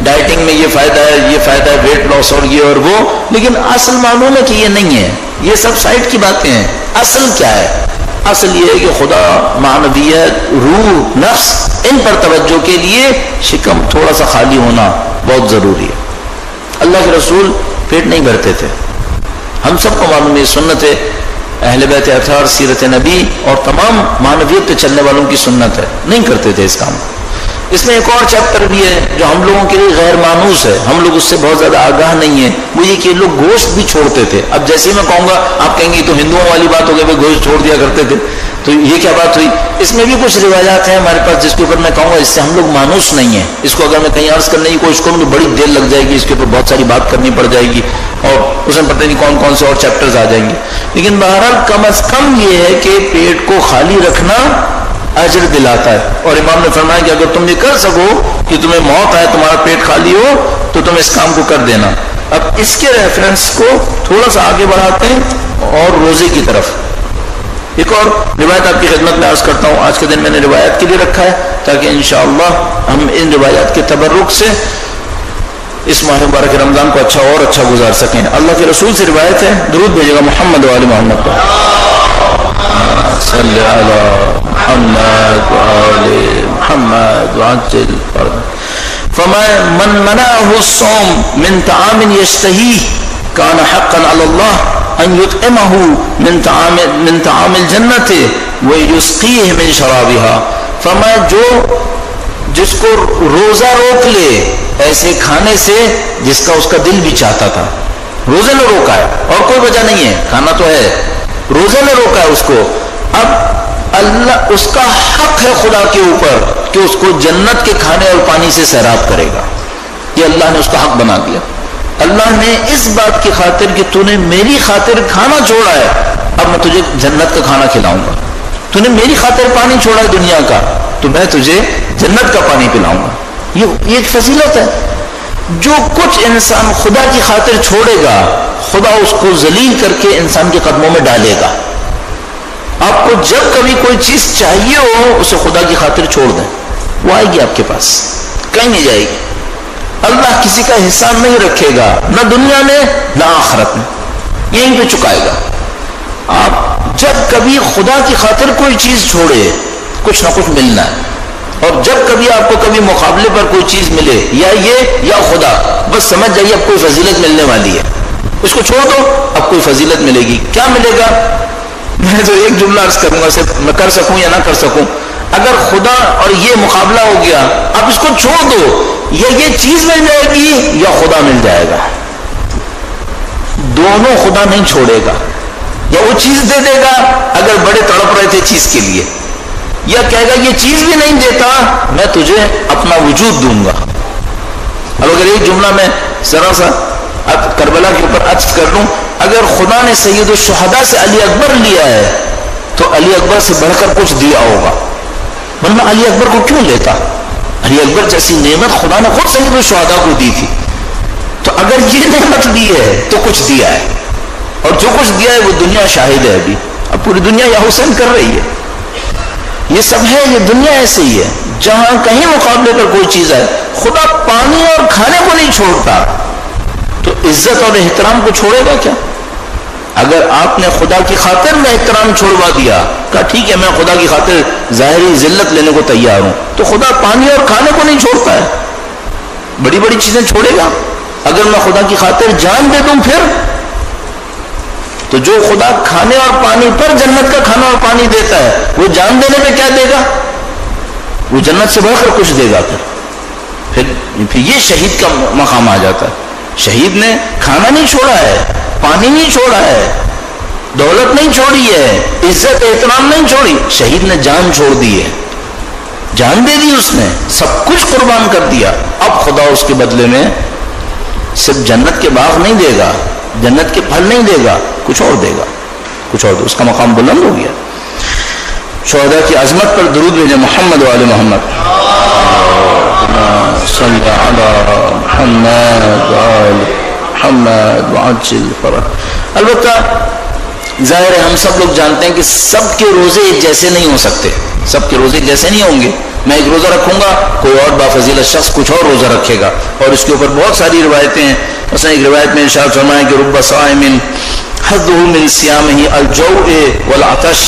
ڈائٹنگ میں یہ فائدہ ہے، یہ فائدہ ہے، ویٹ لاس اور یہ اور وہ، لیکن اصل معلوم ہے کہ یہ نہیں ہے، یہ سب سائڈ کی باتیں ہیں۔ اصل کیا ہے؟ اصل یہ ہے کہ خدا، معنویت، روح، نفس، ان پر توجہ کے لیے شکم تھوڑا سا خالی ہونا بہت ضروری ہے۔ اللہ کے رسول پیٹ نہیں بھرتے تھے، ہم سب کو معلوم ہے، سنت ہے اہل بیت اطہار، سیرت نبی اور تمام معنویت پہ چلنے والوں کی سنت ہے، نہیں کرتے تھے اس کام۔ اس میں ایک اور چیپٹر بھی ہے جو ہم لوگوں کے لیے غیر مانوس ہے، ہم لوگ اس سے بہت زیادہ آگاہ نہیں ہیں، وہ یہ کہ لوگ گوشت بھی چھوڑتے تھے۔ اب جیسے میں کہوں گا آپ کہیں گے تو ہندوؤں والی بات ہو گئی، وہ گوشت چھوڑ دیا کرتے تھے، تو یہ کیا بات ہوئی؟ اس میں بھی کچھ روایات ہیں ہمارے پاس جس کے اوپر میں کہوں گا اس سے ہم لوگ مانوس نہیں ہیں۔ اس کو اگر میں کہیں عرض کرنے کی کوشش کروں تو بڑی دیر لگ جائے گی، اس کے اوپر بہت ساری بات کرنی پڑ جائے گی، اور اس میں پتہ نہیں کون کون سے اور چیپٹرز آ جائیں گے۔ لیکن بہرحال کم از کم یہ ہے کہ پیٹ کو خالی رکھنا اجر دلاتا ہے، اور امام نے فرمایا کہ اگر تم یہ کر سکو کہ تمہیں موت آئے، تمہارا پیٹ خالی ہو، تو تم اس کام کو کر دینا۔ اب اس کے ریفرنس کو تھوڑا سا آگے بڑھاتے ہیں اور روزے کی طرف۔ ایک اور روایت آپ کی خدمت میں عرض کرتا ہوں، آج کے دن میں نے روایت کے لیے رکھا ہے تاکہ انشاءاللہ ہم ان روایات کے تبرک سے اس ماہ مبارک رمضان کو اچھا اور اچھا گزار سکیں۔ اللہ کے رسول سے روایت ہے، درود بھیجے گا محمد و آل محمد پر، صلی علی محمد و آل محمد وعجل فرجہ۔ فمن منعه الصوم من طعام يشتهيه كان حقا على الله ان يطعمه من طعام الجنة ويسقيه من شرابها۔ فرمایا جو جس کو روزہ روک لے ایسے کھانے سے جس کا اس کا دل بھی چاہتا تھا، روزے نے روکا ہے اور کوئی وجہ نہیں ہے، کھانا تو ہے، روزے نے روکا ہے اس کو، اب اللہ اس کا حق ہے خدا کے اوپر کہ اس کو جنت کے کھانے اور پانی سے سیراب کرے گا، یہ اللہ نے اس کا حق بنا دیا۔ اللہ نے اس بات کی خاطر کہ تو نے میری خاطر کھانا چھوڑا ہے، اب میں تجھے جنت کا کھانا کھلاؤں گا، تو نے میری خاطر پانی چھوڑا ہے دنیا کا، تو میں تجھے جنت کا پانی پلاؤں گا۔ یہ ایک فضیلت ہے، جو کچھ انسان خدا کی خاطر چھوڑے گا خدا اس کو ذلیل کر کے انسان کے قدموں میں ڈالے گا۔ آپ کو جب کبھی کوئی چیز چاہیے ہو اسے خدا کی خاطر چھوڑ دیں، وہ آئے گی آپ کے پاس، کہیں نہیں جائے گی۔ اللہ کسی کا حساب نہیں رکھے گا، نہ دنیا میں نہ آخرت میں، یہیں پہ چکائے گا۔ آپ جب کبھی خدا کی خاطر کوئی چیز چھوڑے کچھ نہ کچھ ملنا ہے، اور جب کبھی آپ کو کبھی مقابلے پر کوئی چیز ملے، یا یہ یا خدا، بس سمجھ جائیے اب کوئی فضیلت ملنے والی ہے، اس کو چھوڑ دو، اب کوئی فضیلت ملے گی۔ کیا ملے گا؟ میں تو ایک جملہ عرض کروں گا، صرف میں کر سکوں یا نہ کر سکوں، اگر خدا اور یہ مقابلہ ہو گیا، اب اس کو چھوڑ دو، یا یہ چیز مل جائے گی یا خدا مل جائے گا، دونوں خدا نہیں چھوڑے گا، یا وہ چیز دے دے گا اگر بڑے تڑپ رہے تھے چیز کے لیے، یا کہے گا یہ چیز بھی نہیں دیتا میں تجھے اپنا وجود دوں گا۔ اب اگر ایک جملہ میں ذرا سا کربلا کے اوپر عطف کر لوں، اگر خدا نے سید الشہداء سے علی اکبر لیا ہے تو علی اکبر سے بڑھ کر کچھ دیا ہوگا، ورنہ علی اکبر کو کیوں لیتا؟ علی اکبر جیسی نعمت خدا نے خود سید الشہداء کو دی تھی، تو اگر یہ نعمت دی ہے تو کچھ دیا ہے، اور جو کچھ دیا ہے وہ دنیا شاہد ہے، ابھی اب پوری دنیا یا حسین کر رہی ہے، یہ سب ہے، یہ دنیا ایسے ہی ہے، جہاں کہیں مقابلے پر کوئی چیز ہے، خدا پانی اور کھانے کو نہیں چھوڑتا، تو عزت اور احترام کو چھوڑے گا کیا؟ اگر آپ نے خدا کی خاطر میں احترام چھوڑوا دیا، کہا ٹھیک ہے میں خدا کی خاطر ظاہری ذلت لینے کو تیار ہوں، تو خدا پانی اور کھانے کو نہیں چھوڑتا ہے، بڑی بڑی چیزیں چھوڑے گا۔ اگر میں خدا کی خاطر جان دے دوں پھر تو جو خدا کھانے اور پانی پر جنت کا کھانا اور پانی دیتا ہے وہ جان دینے پہ کیا دے گا؟ وہ جنت سے بڑھ کر کچھ دے گا۔ پھر یہ شہید کا مقام آ جاتا ہے، شہید نے کھانا نہیں چھوڑا ہے، پانی نہیں چھوڑا ہے، دولت نہیں چھوڑی ہے، عزت احترام نہیں چھوڑی، شہید نے جان چھوڑ دی ہے، جان دے دی، اس نے سب کچھ قربان کر دیا۔ اب خدا اس کے بدلے میں صرف جنت کے باغ نہیں دے گا، جنت کے پھل نہیں دے گا، کچھ اور دے گا، کچھ اور دے، اس کا مقام بلند ہو گیا۔ شہداء کی عظمت پر درود بھیجے محمد و آل محمد، صلی علی محمد و آل محمد وعجل فرج۔ البتہ ظاہر ہے ہم سب لوگ جانتے ہیں کہ سب کے روزے ایک جیسے نہیں ہو سکتے، سب کے روزے جیسے نہیں ہوں گے، میں ایک روزہ رکھوں گا، کوئی اور بافضیلت شخص کچھ اور روزہ رکھے گا، اور اس کے اوپر بہت ساری روایتیں ہیں. مثلا ایک روایت میں ارشاد فرمایا کہ رب صائم حظہ من صیامہ الجوع والعطش،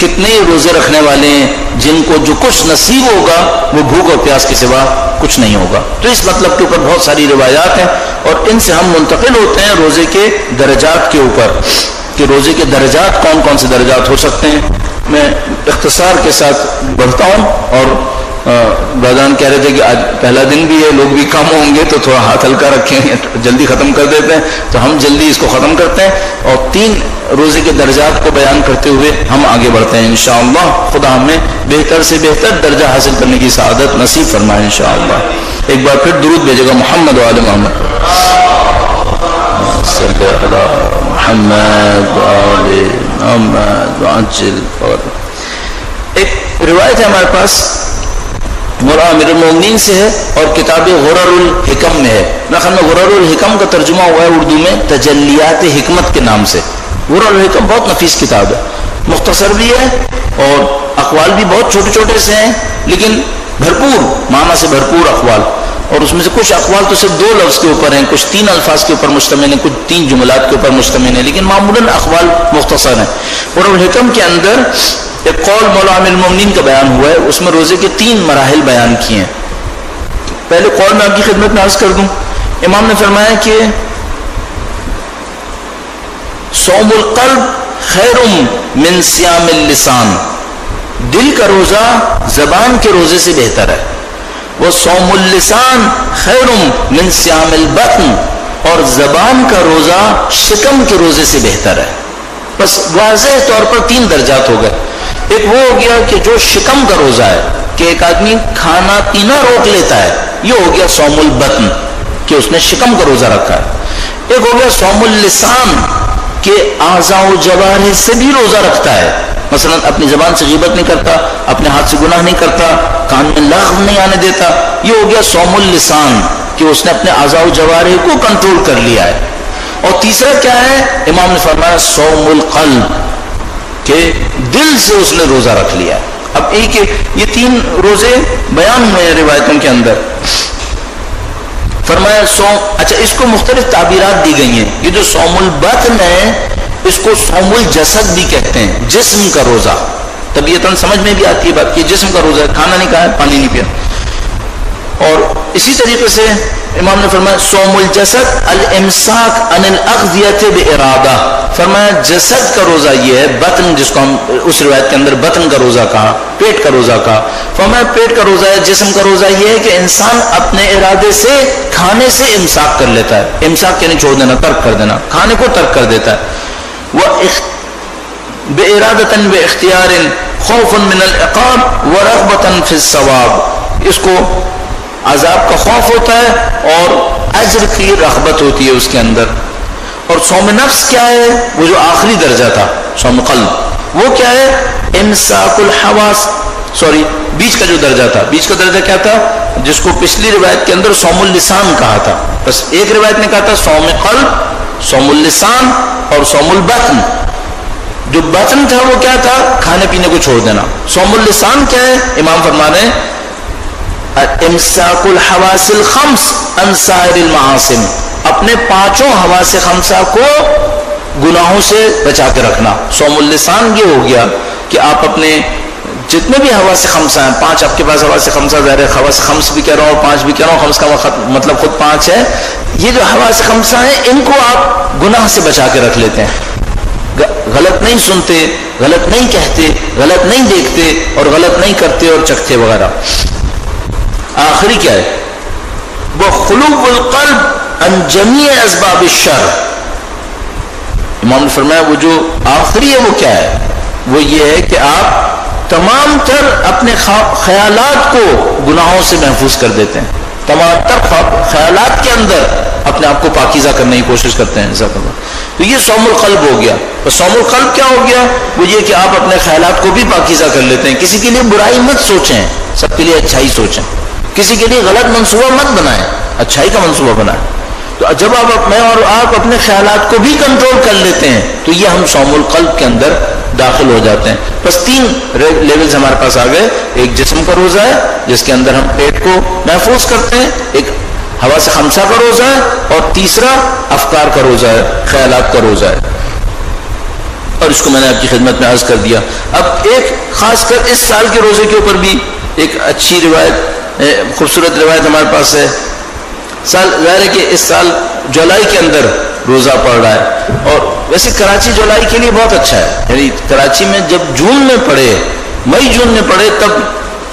کتنے روزے رکھنے والے ہیں جن کو جو کچھ نصیب ہوگا وہ بھوک اور پیاس کے سوا کچھ نہیں ہوگا. تو اس مطلب کے اوپر بہت ساری روایات ہیں، اور ان سے ہم منتقل ہوتے ہیں روزے کے درجات کے اوپر کہ روزے کے درجات کون کون سے درجات ہو سکتے ہیں. میں اختصار کے ساتھ بڑھتا ہوں، اور بازان کہہ رہے تھے کہ آج پہلا دن بھی ہے، لوگ بھی کم ہوں گے تو تھوڑا ہاتھ ہلکا رکھیں، جلدی ختم کر دیتے ہیں، تو ہم جلدی اس کو ختم کرتے ہیں اور 3 روزے کے درجات کو بیان کرتے ہوئے ہم آگے بڑھتے ہیں انشاءاللہ. خدا ہمیں بہتر سے بہتر درجہ حاصل کرنے کی سعادت نصیب فرمائے انشاءاللہ. ایک بار پھر درود بھیجے گا محمد وآل محمد صلی اللہ محمد وآل محمد وعجل. اور ایک روایت ہے ہمارے پاس مولا امیر المومنین سے ہے اور کتاب غرر الحکم میں ہے. میں خیال میں غرر الحکم کا ترجمہ ہوا ہے اردو میں تجلیات حکمت کے نام سے. غرر الحکم بہت نفیس کتاب ہے، مختصر بھی ہے اور اقوال بھی بہت چھوٹے چھوٹے سے ہیں لیکن بھرپور معنی سے بھرپور اقوال. اور اس میں سے کچھ اقوال تو صرف 2 لفظ کے اوپر ہیں، کچھ 3 الفاظ کے اوپر مشتمل ہیں، کچھ 3 جملات کے اوپر مشتمل ہیں، لیکن معمولاً اقوال مختصر ہیں. غرر الحکم کے اندر ایک قول مولا امیر المومنین کا بیان ہوا ہے، اس میں روزے کے 3 مراحل بیان کیے ہیں. پہلے قول میں آپ کی خدمت میں عرض کر دوں. امام نے فرمایا کہ صوم القلب خیر من صیام اللسان، دل کا روزہ زبان کے روزے سے بہتر ہے. وہ صوم اللسان خیر من صیام البطن، اور زبان کا روزہ شکم کے روزے سے بہتر ہے. بس واضح طور پر 3 درجات ہو گئے. ایک وہ ہو گیا کہ جو شکم کا روزہ ہے کہ ایک آدمی کھانا پینا روک لیتا ہے، یہ ہو گیا صوم البطن کہ اس نے شکم کا روزہ رکھا ہے. ایک ہو گیا صوم اللسان کہ اعضاء و جوارح سے بھی روزہ رکھتا ہے، مثلا اپنی زبان سے غیبت نہیں کرتا، اپنے ہاتھ سے گناہ نہیں کرتا، کان میں لغو نہیں آنے دیتا. یہ ہو گیا صوم اللسان کہ اس نے اپنے اعضاء و جوارح کو کنٹرول کر لیا ہے. اور تیسرا کیا ہے؟ امام نے فرمایا صوم القلب کہ دل سے اس نے روزہ رکھ لیا. اب یہ 3 روزے بیان ہوئے ہیں روایتوں کے اندر. فرمایا اچھا اس کو مختلف تعبیرات دی گئی ہیں. یہ جو صوم البطن ہے اس کو صوم الجسد بھی کہتے ہیں، جسم کا روزہ. طبیعتاً سمجھ میں بھی آتی ہے بات کہ جسم کا روزہ ہے، کھانا نہیں کھایا، پانی نہیں پیا. اور اسی طریقے سے امام نے فرمایا صوم الجسد الامساک عن الاغذیۃ بارادہ. فرمایا جسد کا روزہ یہ ہے، بطن جس کو ہم اس روایت کے اندر بطن کا روزہ کہا، پیٹ کا روزہ کہا. فرمایا پیٹ کا روزہ ہے، جسم کا روزہ یہ ہے کہ انسان اپنے ارادے سے کھانے سے امساک کر لیتا ہے. امساک یعنی چھوڑ دینا، ترک کر دینا، کھانے کو ترک کر دیتا ہے. بارادۃ باختیار خوفا من العقاب ورغبۃ فی الثواب. اس کو عذاب کا خوف ہوتا ہے اور اجر کی رغبت ہوتی ہے اس کے اندر. اور صوم نفس کیا ہے؟ وہ جو آخری درجہ تھا صوم قلب، وہ کیا ہے؟ امساک الحواس، بیچ کا جو درجہ تھا، بیچ کا درجہ کیا تھا جس کو پچھلی روایت کے اندر صوم اللسان کہا تھا. بس ایک روایت نے کہا تھا صوم قلب، صوم اللسان اور صوم البطن. جو بطن تھا وہ کیا تھا؟ کھانے پینے کو چھوڑ دینا. صوم اللسان کیا ہے؟ امام فرما رہے ہیں امساک الحواس الخمس عن سائر المعاصم، اپنے 5 حواس خمسہ کو گناہوں سے بچا کے رکھنا. صوم اللسان یہ ہو گیا کہ آپ اپنے جتنے بھی حواس خمسہ ہیں، 5 آپ کے پاس حواس خمسہ، ظاہر ہے حواس خمس بھی کہہ رہا ہوں اور 5 بھی کہہ رہا ہوں، خمس کا مطلب خود 5 ہے. یہ جو حواس خمسہ ہیں ان کو آپ گناہ سے بچا کے رکھ لیتے ہیں. غلط نہیں سنتے، غلط نہیں کہتے، غلط نہیں دیکھتے اور غلط نہیں کرتے اور چکھتے وغیرہ. آخری کیا ہے؟ وخلو القلب عن جمیع اسباب الشر. امام نے فرمایا وہ جو آخری ہے وہ کیا ہے؟ وہ یہ ہے کہ آپ تمام تر اپنے خیالات کو گناہوں سے محفوظ کر دیتے ہیں. تمام تر خیالات کے اندر اپنے آپ کو پاکیزہ کرنے کی کوشش کرتے ہیں. تو یہ صوم القلب ہو گیا. تو صوم القلب کیا ہو گیا؟ وہ یہ کہ آپ اپنے خیالات کو بھی پاکیزہ کر لیتے ہیں. کسی کے لیے برائی مت سوچیں، سب کے لیے اچھائی سوچیں. کسی کے لیے غلط منصوبہ مت بنائیں، اچھائی کا منصوبہ بنائیں. تو جب آپ میں اور آپ اپنے خیالات کو بھی کنٹرول کر لیتے ہیں تو یہ ہم صوم القلب کے اندر داخل ہو جاتے ہیں. بس 3 لیولز ہمارے پاس آ گئے. ایک جسم کا روزہ ہے جس کے اندر ہم پیٹ کو محفوظ کرتے ہیں, ایک ہوا سے خمسہ کا روزہ ہے, اور تیسرا افکار کا روزہ ہے, خیالات کا روزہ ہے. اور اس کو میں نے آپ کی خدمت میں عرض کر دیا. اب ایک خاص کر اس سال کے روزے کے اوپر بھی ایک اچھی روایت, خوبصورت روایت ہمارے پاس ہے. ظاہر ہے کہ اس سال جولائی کے اندر روزہ پڑ رہا ہے, اور ویسے کراچی جولائی کے لیے بہت اچھا ہے. یعنی کراچی میں جب جون میں پڑے, مئی جون میں پڑے, تب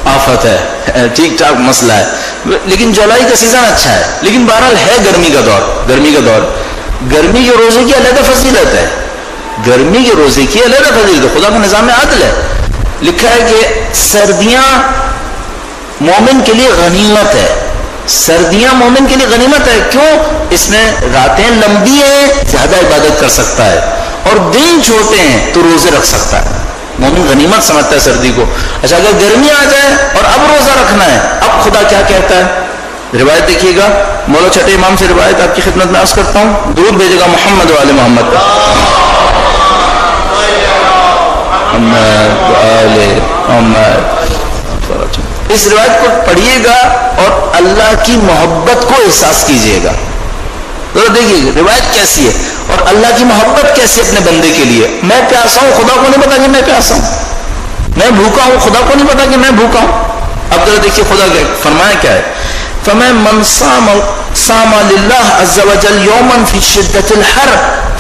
آفت ہے, ٹھیک ٹھاک مسئلہ ہے. لیکن جولائی کا سیزن اچھا ہے. لیکن بہرحال ہے گرمی کا دور, گرمی کا دور. گرمی کے روزے کی علیحدہ فضیلت ہے, گرمی کے روزے کی علیحدہ فضیلت ہے. خدا کا نظام عادل ہے. لکھا ہے کہ سردیاں مومن کے لیے غنیمت ہے. سردیاں مومن کے لیے غنیمت ہے. کیوں؟ اس میں راتیں لمبی ہیں, زیادہ عبادت کر سکتا ہے, اور دن چھوٹے ہیں تو روزے رکھ سکتا ہے. مومن غنیمت سمجھتا ہے سردی کو. اچھا, اگر گرمی آ جائے اور اب روزہ رکھنا ہے, اب خدا کیا کہتا ہے؟ روایت دیکھیے گا, مولا چھٹے امام سے روایت آپ کی خدمت میں عرض کرتا ہوں. درود بھیجے گا محمد و آل محمد پر. اس روایت کو پڑھیے گا اور اللہ کی محبت کو احساس کیجیے گا. ذرا دیکھیے گا روایت کیسی ہے, اور اللہ کی محبت کیسی اپنے بندے کے لیے. میں پیاسا ہوں, خدا کو نہیں پتا کہ میں پیاسا ہوں. میں بھوکا ہوں, خدا کو نہیں پتا کہ میں بھوکا ہوں. اب ذرا دیکھیے خدا فرمایا کیا ہے. فَمَن مَنْ صَامَ لِلَّهِ عَزَّ وَجَلَّ يَوْمًا فِي شِدَّةِ الْحَرِّ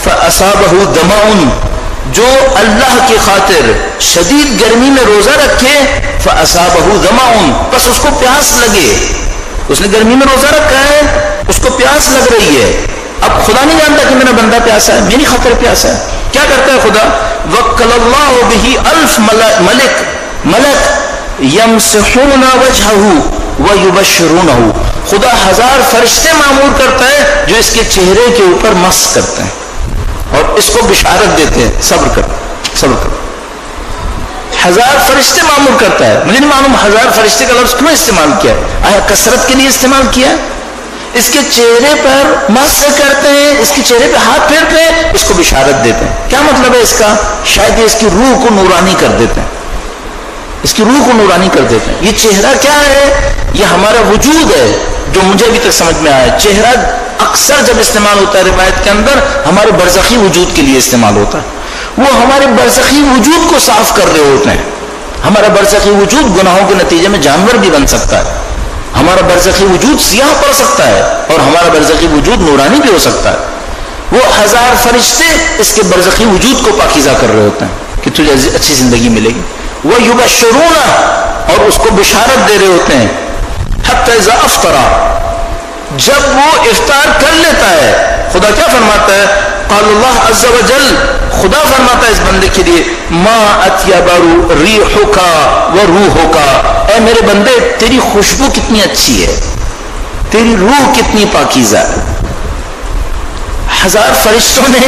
فَأَصَابَهُ دَمَعٌ, جو اللہ کی خاطر شدید گرمی میں روزہ رکھے, فَأَصَابَهُ دَمَعٌ, بس اس کو پیاس لگے. اس نے گرمی میں روزہ رکھا ہے, اس کو پیاس لگ رہی ہے. اب خدا نہیں جانتا کہ میرا بندہ پیاسا ہے, میری خاطر پیاسا ہے. کیا کرتا ہے خدا؟ وَكَّلَ اللَّهُ بِهِ أَلْفَ مَلَكٍ يَمْسِحُونَ وَجْهَهُ وَيُبَشِّرُونَهُ, خدا 1000 فرشتے معمور کرتا ہے جو اس کے چہرے کے اوپر مسح کرتے ہیں اور اس کو بشارت دیتے ہیں, صبر کر, صبر کر. 1000 فرشتے معمور کرتا ہے. مجھے نہیں معلوم 1000 فرشتے کا لفظ کیوں استعمال کیا ہے. آیا کثرت کے لیے استعمال کیا ہے؟ اس کے چہرے پر مسح کرتے ہیں, اس کے چہرے پہ ہاتھ پھیرتے ہیں, اس کو بشارت دیتے ہیں. کیا مطلب ہے اس کا؟ شاید یہ اس کی روح کو نورانی کر دیتے ہیں, اس کی روح کو نورانی کر دیتے ہیں. یہ چہرہ کیا ہے؟ یہ ہمارا وجود ہے, جو مجھے ابھی تک سمجھ میں آیا. چہرہ اکثر جب استعمال ہوتا ہے روایت کے اندر, ہمارے برزخی وجود کے لیے استعمال ہوتا ہے. وہ ہمارے برزخی وجود کو صاف کر رہے ہوتے ہیں. ہمارا برزخی وجود گناہوں کے نتیجے میں جانور بھی بن سکتا ہے, ہمارا برزخی وجود سیاہ پڑ سکتا ہے, اور ہمارا برزخی وجود نورانی بھی ہو سکتا ہے. وہ 1000 فرشتے اس کے برزخی وجود کو پاکیزہ کر رہے ہوتے ہیں کہ تجھے اچھی زندگی ملے گی. وہ یبشرون, اور اس کو بشارت دے رہے ہوتے ہیں. حتی اذا افطر, جب وہ افطار کر لیتا ہے, خدا کیا فرماتا ہے؟ قال اللہ عز وجل, خدا فرماتا ہے اس بندے کے لیے, ما اطیب ریحک و روحک, اے میرے بندے تیری خوشبو کتنی اچھی ہے, تیری روح کتنی پاکیزہ ہے. 1000 فرشتوں نے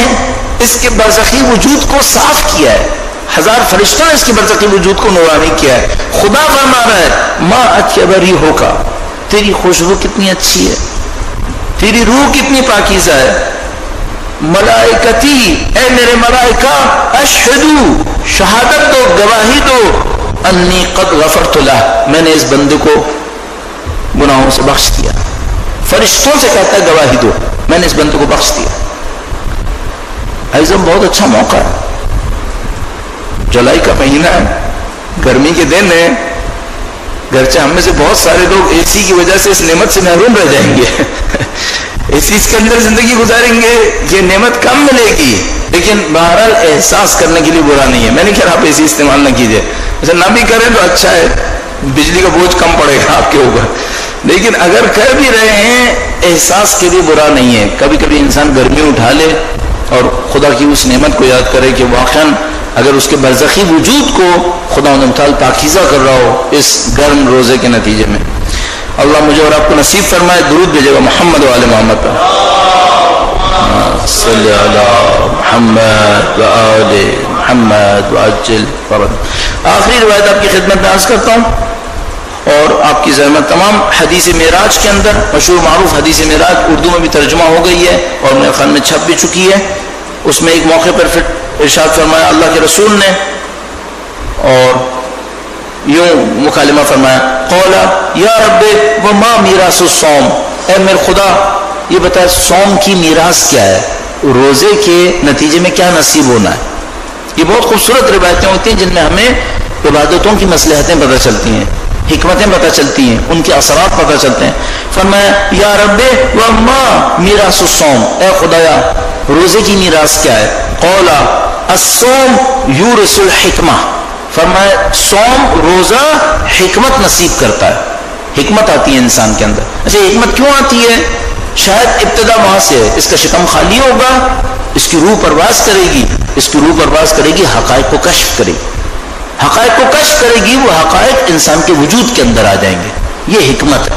اس کے برزخی وجود کو صاف کیا ہے, 1000 فرشتوں نے اس کے برزخی وجود کو نورانی کیا ہے. خدا فرما رہا ہے ما اطیب ریحک, تیری خوشبو کتنی اچھی ہے, تیری روح کتنی پاکیزہ ہے. ملائکتی, اے میرے ملائکہ, اشہدو, شہادت دو, گواہی دو, انی قد غفرت لہ, میں نے اس بندے کو گناہوں سے بخش دیا. فرشتوں سے کہتا ہے گواہی دو, میں نے اس بندے کو بخش دیا. عزیزم بہت اچھا موقع ہے, جولائی کا مہینہ ہے, گرمی کے دن ہے. گرچہ ہم میں سے بہت سارے لوگ اے سی کی وجہ سے اس نعمت سے محروم رہ جائیں گے, اے سی کے اندر زندگی گزاریں گے, یہ نعمت کم ملے گی. لیکن بہرحال احساس کرنے کے لیے برا نہیں ہے. میں نہیں کہہ رہا آپ اے سی استعمال نہ کیجیے, ایسا نہ بھی کریں تو اچھا ہے, بجلی کا بوجھ کم پڑے گا آپ کے اوپر. لیکن اگر کر بھی رہے ہیں, احساس کے لیے برا نہیں ہے. کبھی کبھی انسان گرمی اٹھا لے اور خدا کی اس نعمت کو یاد کرے کہ واقعاً اگر اس کے برزخی وجود کو خدا تعالیٰ پاکیزہ کر رہا ہو اس گرم روزے کے نتیجے میں. اللہ مجھے اور آپ کو نصیب فرمائے. درود بھیجے گا محمد و آل محمد پر. صلی علی محمد و آل محمد وعجل فرج. آخری روایت آپ کی خدمت میں عرض کرتا ہوں اور آپ کی زحمت تمام. حدیث معراج کے اندر مشہور معروف حدیث معراج اردو میں بھی ترجمہ ہو گئی ہے اور میرے خیال میں چھپ بھی چکی ہے. اس میں ایک موقع پر پھر ارشاد فرمایا اللہ کے رسول نے اور یوں مکالمہ فرمایا قولا یا رب وما میراث الصوم، اے میرے خدا یہ بتا صوم کی میراث کیا ہے، روزے کے نتیجے میں کیا نصیب ہونا ہے۔ یہ بہت خوبصورت روایتیں ہوتی ہیں جن میں ہمیں عبادتوں کی مصلحتیں پتہ چلتی ہیں، حکمتیں پتہ چلتی ہیں، ان کے اثرات پتہ چلتے ہیں۔ فرمایا یا رب وما میراث الصوم، اے خدایا روزے کی میراث کیا ہے؟ قولا الصوم یورث الحکمہ، فرمایا صوم روزہ حکمت نصیب کرتا ہے، حکمت آتی ہے انسان کے اندر۔ اچھا حکمت کیوں آتی ہے؟ شاید ابتدا وہاں سے ہے، اس کا شکم خالی ہوگا، اس کی روح پرواز کرے گی، اس کی روح پرواز کرے گی، حقائق کو کشف کرے گی، حقائق کو کشف کرے گی، وہ حقائق انسان کے وجود کے اندر آ جائیں گے۔ یہ حکمت ہے۔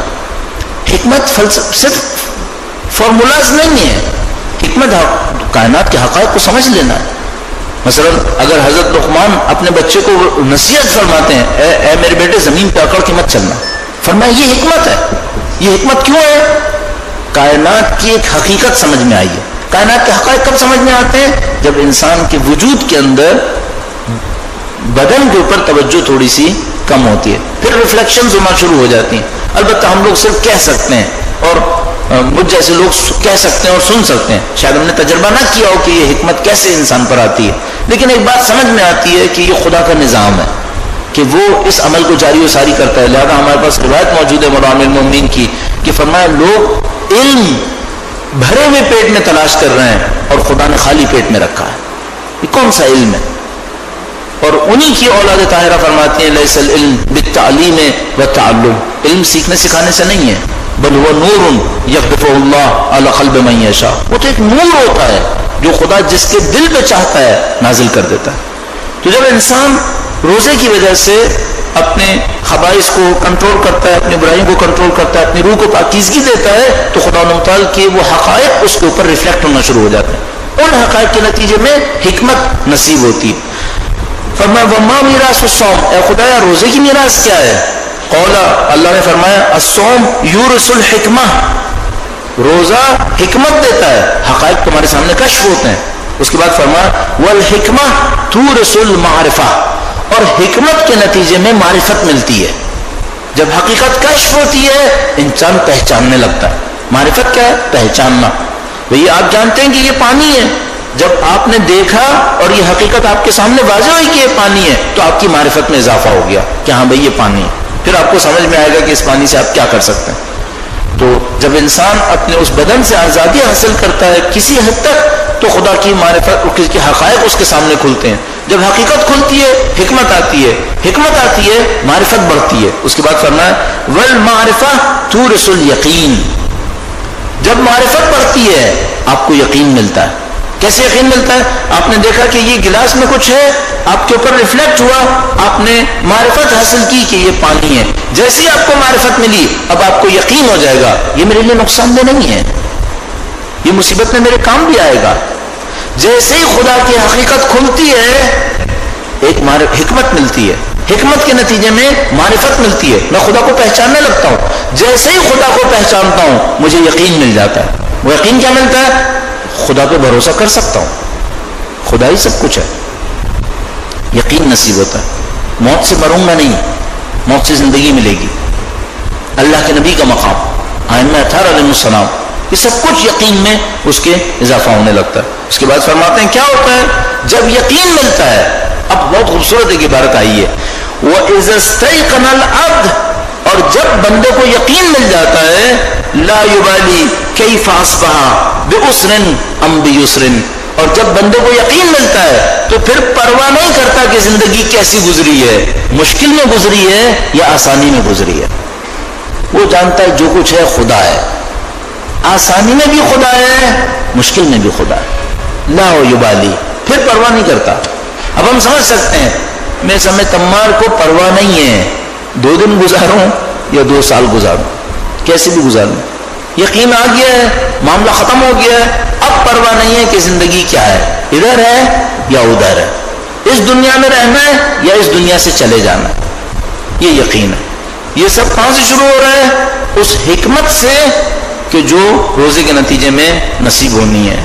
حکمت صرف فارمولاز نہیں ہے، حکمت کائنات کے حقائق کو سمجھ لینا ہے۔ مثلا اگر حضرت لقمان اپنے بچے کو نصیحت فرماتے ہیں اے میرے بیٹے زمین پہ اکڑ کے مت چلنا، فرمایا یہ حکمت ہے۔ یہ حکمت کیوں ہے؟ کائنات کی ایک حقیقت سمجھ میں آئی ہے۔ کائنات کے حقائق کب سمجھ میں آتے ہیں؟ جب انسان کے وجود کے اندر بدن کے اوپر توجہ تھوڑی سی کم ہوتی ہے، پھر ریفلیکشنز ہونا شروع ہو جاتی ہیں۔ البتہ ہم لوگ صرف کہہ سکتے ہیں اور مجھ جیسے لوگ کہہ سکتے ہیں اور سن سکتے ہیں، شاید ہم نے تجربہ نہ کیا ہو کہ یہ حکمت کیسے انسان پر آتی ہے، لیکن ایک بات سمجھ میں آتی ہے کہ یہ خدا کا نظام ہے کہ وہ اس عمل کو جاری و ساری کرتا ہے۔ لہذا ہمارے پاس روایت موجود ہے مولانا المومنین کی کہ فرمایا لوگ علم بھرے ہوئے پیٹ میں تلاش کر رہے ہیں اور خدا نے خالی پیٹ میں رکھا ہے۔ یہ کون سا علم ہے؟ اور انہی کی اولاد طاہرہ فرماتی ہیں لیس العلم بالتعلیم والتعلم، علم سیکھنے سکھانے سے نہیں ہے، بل هو نور یقذفہ اللہ علی قلب من یشاء، وہ تو ایک نور ہوتا ہے جو خدا جس کے دل پہ چاہتا ہے نازل کر دیتا ہے۔ تو جب انسان روزے کی وجہ سے اپنے خبائث کو کنٹرول کرتا ہے، اپنی برائیوں کو کنٹرول کرتا ہے، اپنی روح کو پاکیزگی دیتا ہے، تو خدا متعال کے وہ حقائق اس کے اوپر ریفلیکٹ ہونا شروع ہو جاتے ہیں، ان حقائق کے نتیجے میں حکمت نصیب ہوتی ہے۔ فرمایا وما میراث الصوم، اے خدایا روزے کی میراث کیا ہے؟ قولا اللہ نے فرمایا الصوم یورث الحکمہ، روزہ حکمت دیتا ہے، حقائق تمہارے سامنے کشف ہوتے ہیں۔ اس کے بعد فرمایا والحکمہ تورث المعرفہ، اور حکمت کے نتیجے میں معرفت ملتی ہے۔ جب حقیقت کشف ہوتی ہے انسان پہچاننے لگتا ہے۔ معرفت کیا ہے؟ پہچاننا۔ بھئی آپ جانتے ہیں کہ یہ پانی ہے، جب آپ نے دیکھا اور یہ حقیقت آپ کے سامنے واضح ہوئی کہ یہ پانی ہے تو آپ کی معرفت میں اضافہ ہو گیا کہ ہاں بھئی یہ پانی ہے، پھر آپ کو سمجھ میں آئے گا کہ اس پانی سے آپ کیا کر سکتے ہیں۔ تو جب انسان اپنے اس بدن سے آزادی حاصل کرتا ہے کسی حد تک تو خدا کی معرفت کے حقائق اس کے سامنے کھلتے ہیں۔ جب حقیقت کھلتی ہے حکمت آتی ہے، حکمت آتی ہے معرفت بڑھتی ہے۔ اس کے بعد فرمایا والمعرفہ تورث الیقین، جب معرفت بڑھتی ہے آپ کو یقین ملتا ہے۔ کیسے یقین ملتا ہے؟ آپ نے دیکھا کہ یہ گلاس میں کچھ ہے، آپ کے اوپر ریفلیکٹ ہوا، آپ نے معرفت حاصل کی کہ یہ پانی ہے، جیسے ہی آپ کو معرفت ملی اب آپ کو یقین ہو جائے گا یہ میرے لیے نقصان دہ نہیں ہے، یہ مصیبت میں میرے کام بھی آئے گا۔ جیسے ہی خدا کی حقیقت کھلتی ہے ایک حکمت ملتی ہے، حکمت کے نتیجے میں معرفت ملتی ہے، میں خدا کو پہچاننے لگتا ہوں۔ جیسے ہی خدا کو پہچانتا ہوں مجھے یقین مل جاتا ہے۔ وہ یقین کیا ملتا ہے؟ خدا پہ بھروسہ کر سکتا ہوں، خدا ہی سب کچھ ہے، یقین نصیب ہوتا ہے۔ موت سے مروں گا نہیں، موت سے زندگی ملے گی، اللہ کے نبی کا مقام، ائمہ 18 علیہ السلام، یہ سب کچھ یقین میں اس کے اضافہ ہونے لگتا ہے۔ اس کے بعد فرماتے ہیں کیا ہوتا ہے جب یقین ملتا ہے؟ اب بہت خوبصورت ایک عبارت آئی ہے وَإِذَا اسْتَيْقَنَ الْعَبْدُ، اور جب بندے کو یقین مل جاتا ہے لا یبالی کیف اصبح بعسر ام بیسر، اور جب بندے کو یقین ملتا ہے تو پھر پرواہ نہیں کرتا کہ زندگی کیسی گزری ہے، مشکل میں گزری ہے یا آسانی میں گزری ہے۔ وہ جانتا ہے جو کچھ ہے خدا ہے، آسانی میں بھی خدا ہے، مشکل میں بھی خدا ہے، لا یبالی، پھر پرواہ نہیں کرتا۔ اب ہم سمجھ سکتے ہیں میں سمے تمار کو پرواہ نہیں ہے 2 دن گزاروں یا 2 سال گزاروں، کیسے بھی گزاروں، یقین آ گیا ہے، معاملہ ختم ہو گیا ہے، اب پرواہ نہیں ہے کہ زندگی کیا ہے، ادھر ہے یا ادھر ہے، اس دنیا میں رہنا ہے یا اس دنیا سے چلے جانا ہے، یہ یقین ہے۔ یہ سب کہاں سے شروع ہو رہا ہے؟ اس حکمت سے کہ جو روزے کے نتیجے میں نصیب ہونی ہے۔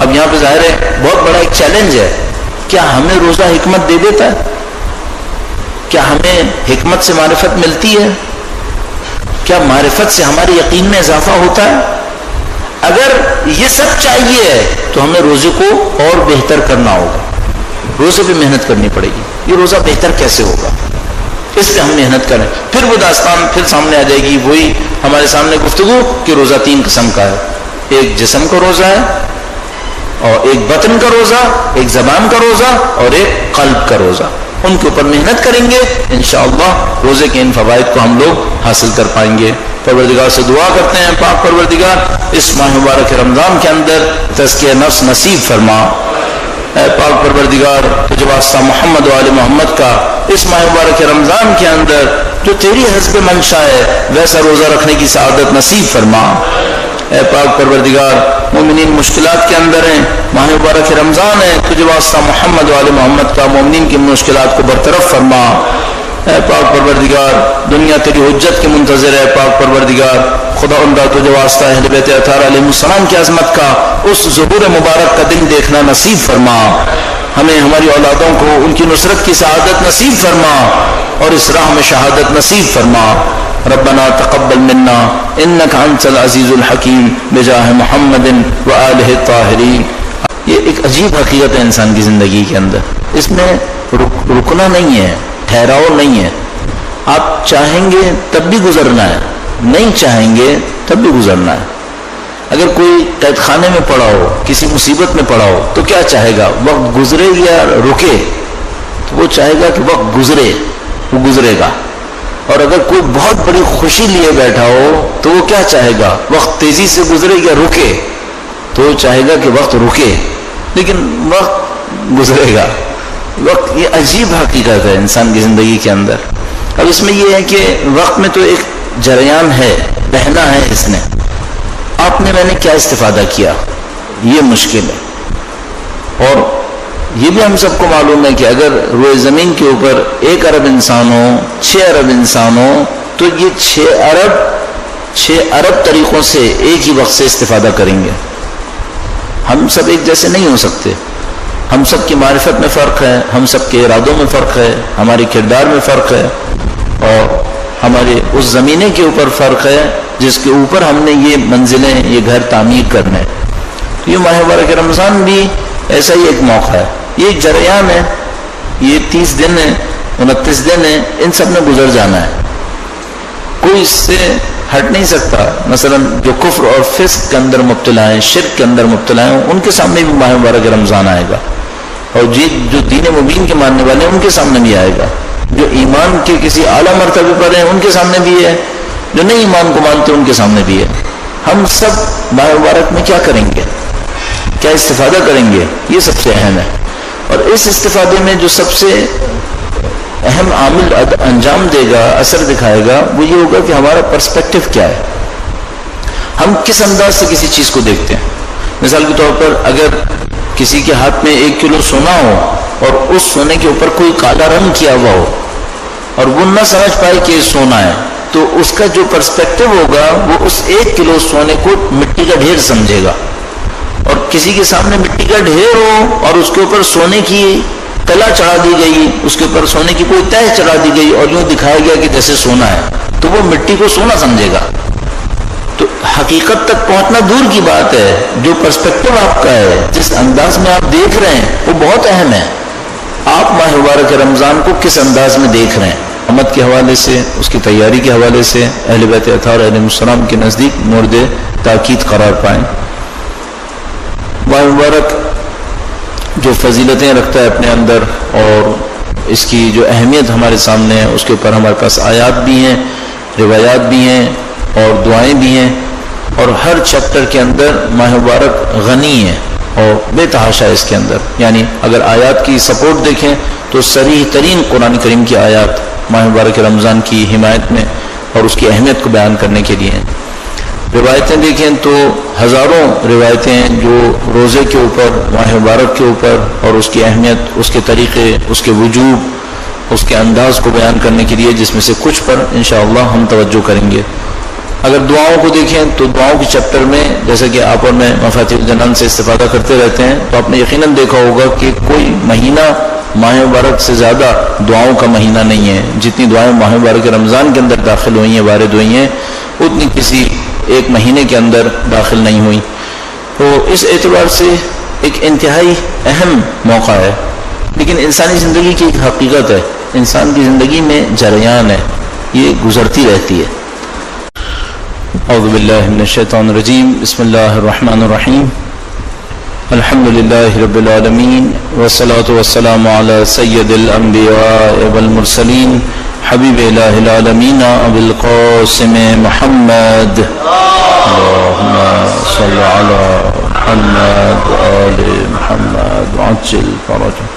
اب یہاں پہ ظاہر ہے بہت بڑا ایک چیلنج ہے، کیا ہمیں روزہ حکمت دے دیتا ہے؟ کیا ہمیں حکمت سے معرفت ملتی ہے؟ کیا معرفت سے ہمارے یقین میں اضافہ ہوتا ہے؟ اگر یہ سب چاہیے تو ہمیں روزے کو اور بہتر کرنا ہوگا، روزے پہ محنت کرنی پڑے گی. یہ روزہ بہتر کیسے ہوگا، اس پہ ہم محنت کریں. پھر وہ داستان پھر سامنے آ جائے گی، وہی ہمارے سامنے گفتگو کہ روزہ 3 قسم کا ہے. ایک جسم کا روزہ ہے، اور ایک بطن کا روزہ، ایک زبان کا روزہ، اور ایک قلب کا روزہ. ان کے اوپر محنت کریں گے انشاءاللہ روزے کے ان فوائد کو ہم لوگ حاصل کر پائیں گے. پروردگار سے دعا کرتے ہیں، پاک پروردگار اس ماہ مبارک رمضان کے اندر تزکیہ نفس نصیب فرما. اے پاک پروردگار تجھے واسطہ محمد و آل محمد کا اس ماہ مبارک رمضان کے اندر جو تیری حسب منشا ہے ویسا روزہ رکھنے کی سعادت نصیب فرما. اے پاک پروردگار مومنین مشکلات کے اندر ہیں، ماہ مبارک رمضان ہے، تجھے واسطہ محمد و آل محمد کا مومنین کی مشکلات کو برطرف فرما. اے پاک پروردگار دنیا تیری حجت کے منتظر ہے. پاک پروردگار خدا عمدہ تجھے واسطہ اہل بیت اطہار علیہ السلام کی عظمت کا اس ظہور مبارک کا دن دیکھنا نصیب فرما. ہمیں ہماری اولادوں کو ان کی نصرت کی سعادت نصیب فرما اور اس راہ میں شہادت نصیب فرما. ربنا تقبل منا انک انت العزیز الحکیم بجاہ محمد وآلہ الطاہرین. یہ ایک عجیب حقیقت ہے انسان کی زندگی کے اندر، اس میں رکنا نہیں ہے، ٹھہراؤ نہیں ہے. آپ چاہیں گے تب بھی گزرنا ہے، نہیں چاہیں گے تب بھی گزرنا ہے. اگر کوئی قید خانے میں پڑا ہو، کسی مصیبت میں پڑا ہو تو کیا چاہے گا، وقت گزرے یا رکے؟ تو وہ چاہے گا کہ وقت گزرے، وہ گزرے گا. اور اگر کوئی بہت بڑی خوشی لیے بیٹھا ہو تو وہ کیا چاہے گا، وقت تیزی سے گزرے یا رکے؟ تو وہ چاہے گا کہ وقت رکے، لیکن وقت گزرے گا. وقت یہ عجیب حقیقت ہے انسان کی زندگی کے اندر. اب اس میں یہ ہے کہ وقت میں تو ایک جریان ہے، بہنا ہے اس نے. آپ نے میں نے کیا استفادہ کیا، یہ مشکل ہے. اور یہ بھی ہم سب کو معلوم ہے کہ اگر روئے زمین کے اوپر 1 ارب انسان ہو، 6 ارب انسان ہو، تو یہ 6 ارب طریقوں سے ایک ہی وقت سے استفادہ کریں گے. ہم سب ایک جیسے نہیں ہو سکتے. ہم سب کی معرفت میں فرق ہے، ہم سب کے ارادوں میں فرق ہے، ہمارے کردار میں فرق ہے، اور ہمارے اس زمینے کے اوپر فرق ہے جس کے اوپر ہم نے یہ منزلیں، یہ گھر تعمیر کرنا ہے. یہ ماہ مبارک رمضان بھی ایسا ہی ایک موقع ہے، یہ ایک جریان ہے. یہ 30 دن ہے، 29 دن ہے، ان سب نے گزر جانا ہے. کوئی اس سے ہٹ نہیں سکتا. مثلا جو کفر اور فسق کے اندر مبتلا ہیں، شرک کے اندر مبتلا ہیں، ان کے سامنے بھی ماہ مبارک رمضان آئے گا. اور جو دین مبین کے ماننے والے ہیں ان کے سامنے بھی آئے گا. جو ایمان کے کسی اعلیٰ مرتبے پر ہیں ان کے سامنے بھی ہے، جو نہیں ایمان کو مانتے ان کے سامنے بھی ہے. ہم سب ماہ مبارک میں کیا کریں گے، کیا استفادہ کریں گے، یہ سب سے اہم ہے. اور اس استفادے میں جو سب سے اہم عامل انجام دے گا، اثر دکھائے گا، وہ یہ ہوگا کہ ہمارا پرسپیکٹو کیا ہے، ہم کس انداز سے کسی چیز کو دیکھتے ہیں. مثال کے طور پر اگر کسی کے ہاتھ میں 1 کلو سونا ہو اور اس سونے کے اوپر کوئی کالا رنگ کیا ہوا ہو اور وہ نہ سمجھ پائے کہ یہ سونا ہے، تو اس کا جو پرسپیکٹو ہوگا وہ اس 1 کلو سونے کو مٹی کا ڈھیر سمجھے گا. اور کسی کے سامنے مٹی کا ڈھیر ہو اور اس کے اوپر سونے کی تلا چڑھا دی گئی، اس کے اوپر سونے کی کوئی تہ چڑھا دی گئی اور یوں دکھایا گیا کہ جیسے سونا ہے، تو وہ مٹی کو سونا سمجھے گا. تو حقیقت تک پہنچنا دور کی بات ہے. جو پرسپیکٹو آپ کا ہے، جس انداز میں آپ دیکھ رہے ہیں، وہ بہت اہم ہے. آپ ماہ مبارک رمضان کو کس انداز میں دیکھ رہے ہیں، امت کے حوالے سے، اس کی تیاری کے حوالے سے اہل بیت اطہار علیہ السلام کے نزدیک مورد تاکید قرار پائیں. ماہ مبارک جو فضیلتیں رکھتا ہے اپنے اندر اور اس کی جو اہمیت ہمارے سامنے ہے، اس کے اوپر ہمارے پاس آیات بھی ہیں، روایات بھی ہیں اور دعائیں بھی ہیں. اور ہر چیپٹر کے اندر ماہ مبارک غنی ہے اور بے تحاشا ہے اس کے اندر. یعنی اگر آیات کی سپورٹ دیکھیں تو صریح ترین قرآن کریم کی آیات ماہ مبارک رمضان کی حمایت میں اور اس کی اہمیت کو بیان کرنے کے لیے ہیں. روایتیں دیکھیں تو ہزاروں روایتیں ہیں جو روزے کے اوپر، ماہ مبارک کے اوپر اور اس کی اہمیت، اس کے طریقے، اس کے وجوب، اس کے انداز کو بیان کرنے کے لیے، جس میں سے کچھ پر انشاءاللہ ہم توجہ کریں گے. اگر دعاؤں کو دیکھیں تو دعاؤں کے چیپٹر میں جیسا کہ آپ اور میں مفاتیح الجنان سے استفادہ کرتے رہتے ہیں، تو آپ نے یقیناً دیکھا ہوگا کہ کوئی مہینہ ماہ مبارک سے زیادہ دعاؤں کا مہینہ نہیں ہے۔ جتنی دعائیں ماہ مبارک رمضان کے اندر داخل ہوئی ہیں، وارد ہوئی ہیں، اتنی کسی ایک مہینے کے اندر داخل نہیں ہوئی۔ تو اس اعتبار سے ایک انتہائی اہم موقع ہے، لیکن انسانی زندگی کی ایک حقیقت ہے، انسان کی زندگی میں جریان ہے، یہ گزرتی رہتی ہے۔ اعوذ باللہ من الشیطان الرجیم، بسم اللہ الرحمن الرحیم، الحمد للہ رب العالمین، والصلاة والسلام علی سید الانبیاء والمرسلین، حبیب الہ العالمین ابی القاسم محمد، اللہم صل علی محمد آل محمد وعجل فرجہ،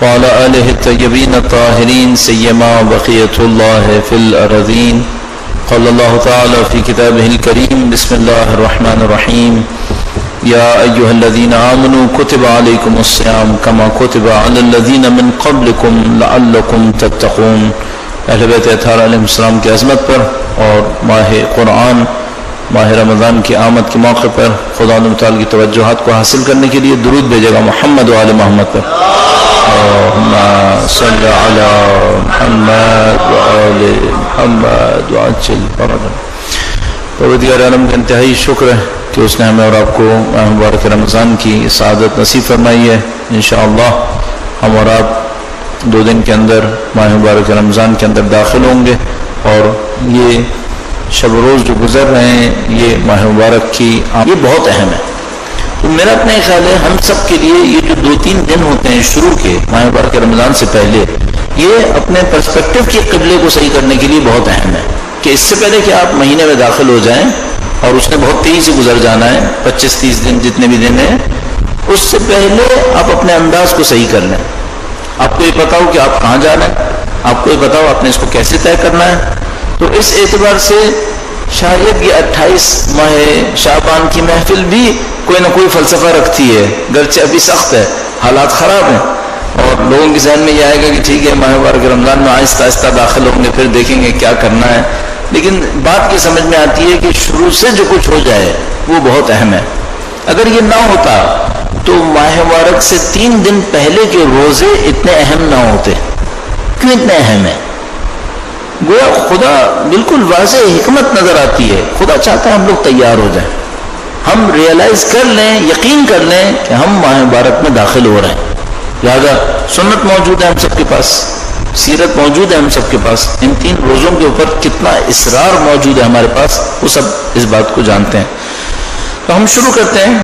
وعلى آلہ الطیبین الطاہرین، سیما بقیۃ اللہ فی الارضین۔ قال اللہ تعالی فی کتابہ الکریم، بسم اللہ الرحمن الرحیم، یا ایہا الذین آمنوا کتب علیکم الصیام کما کتب علی الذین من قبلکم لعلکم تتقون۔ اہل بیت اطہار علیہ السلام کی عظمت پر اور ماہ قرآن، ماہ رمضان کی آمد کے موقع پر خدا متعال کی توجہات کو حاصل کرنے کے لیے درود بھیجے گا محمد و آل محمد پر۔ اللہم صل علی محمد و آل محمد وعجل فرجہ۔ پروردگار عالم کا انتہائی شکر ہے کہ اس نے ہمیں اور آپ کو ماہ مبارک رمضان کی سعادت نصیب فرمائی ہے۔ انشاءاللہ ہم اور آپ 2 دن کے اندر ماہ مبارک رمضان کے اندر داخل ہوں گے، اور یہ شب روز جو گزر رہے ہیں، یہ ماہ مبارک کی یہ بہت اہم ہے۔ تو میرا اپنا خیال ہے ہم سب کے لیے یہ جو 2-3 دن ہوتے ہیں شروع کے ماہ مبارک رمضان سے پہلے، یہ اپنے پرسپیکٹو کے قبلے کو صحیح کرنے کے لیے بہت اہم ہے، کہ اس سے پہلے کہ آپ مہینے میں داخل ہو جائیں اور اس نے بہت تیزی سے گزر جانا ہے، 25-30 دن جتنے بھی دن ہیں، اس سے پہلے آپ اپنے انداز کو صحیح کر لیں۔ آپ کو یہ پتا ہو کہ آپ کہاں جانا ہے، آپ کو یہ پتا ہو آپ نے اس کو کیسے طے کرنا ہے۔ تو اس اعتبار سے شاید یہ 28 ماہ شعبان کی محفل بھی کوئی نہ کوئی فلسفہ رکھتی ہے، گرچہ ابھی سخت ہے، حالات خراب ہیں، اور لوگوں کے ذہن میں یہ آئے گا کہ ٹھیک ہے ماہ مبارک رمضان میں آہستہ آہستہ داخل ہوں گے، پھر دیکھیں گے کیا کرنا ہے۔ لیکن بات یہ سمجھ میں آتی ہے کہ شروع سے جو کچھ ہو جائے وہ بہت اہم ہے۔ اگر یہ نہ ہوتا تو ماہ مبارک سے 3 دن پہلے کے روزے اتنے اہم نہ ہوتے۔ کیوں اتنے اہم ہیں؟ گویا خدا بالکل واضح حکمت نظر آتی ہے، خدا چاہتا ہے ہم لوگ تیار ہو جائیں، ہم ریئلائز کر لیں، یقین کر لیں کہ ہم ماہ مبارک میں داخل ہو رہے ہیں۔ لہذا سنت موجود ہے ہم سب کے پاس، سیرت موجود ہے ہم سب کے پاس، ان 3 روزوں کے اوپر کتنا اصرار موجود ہے ہمارے پاس، وہ سب اس بات کو جانتے ہیں۔ تو ہم شروع کرتے ہیں۔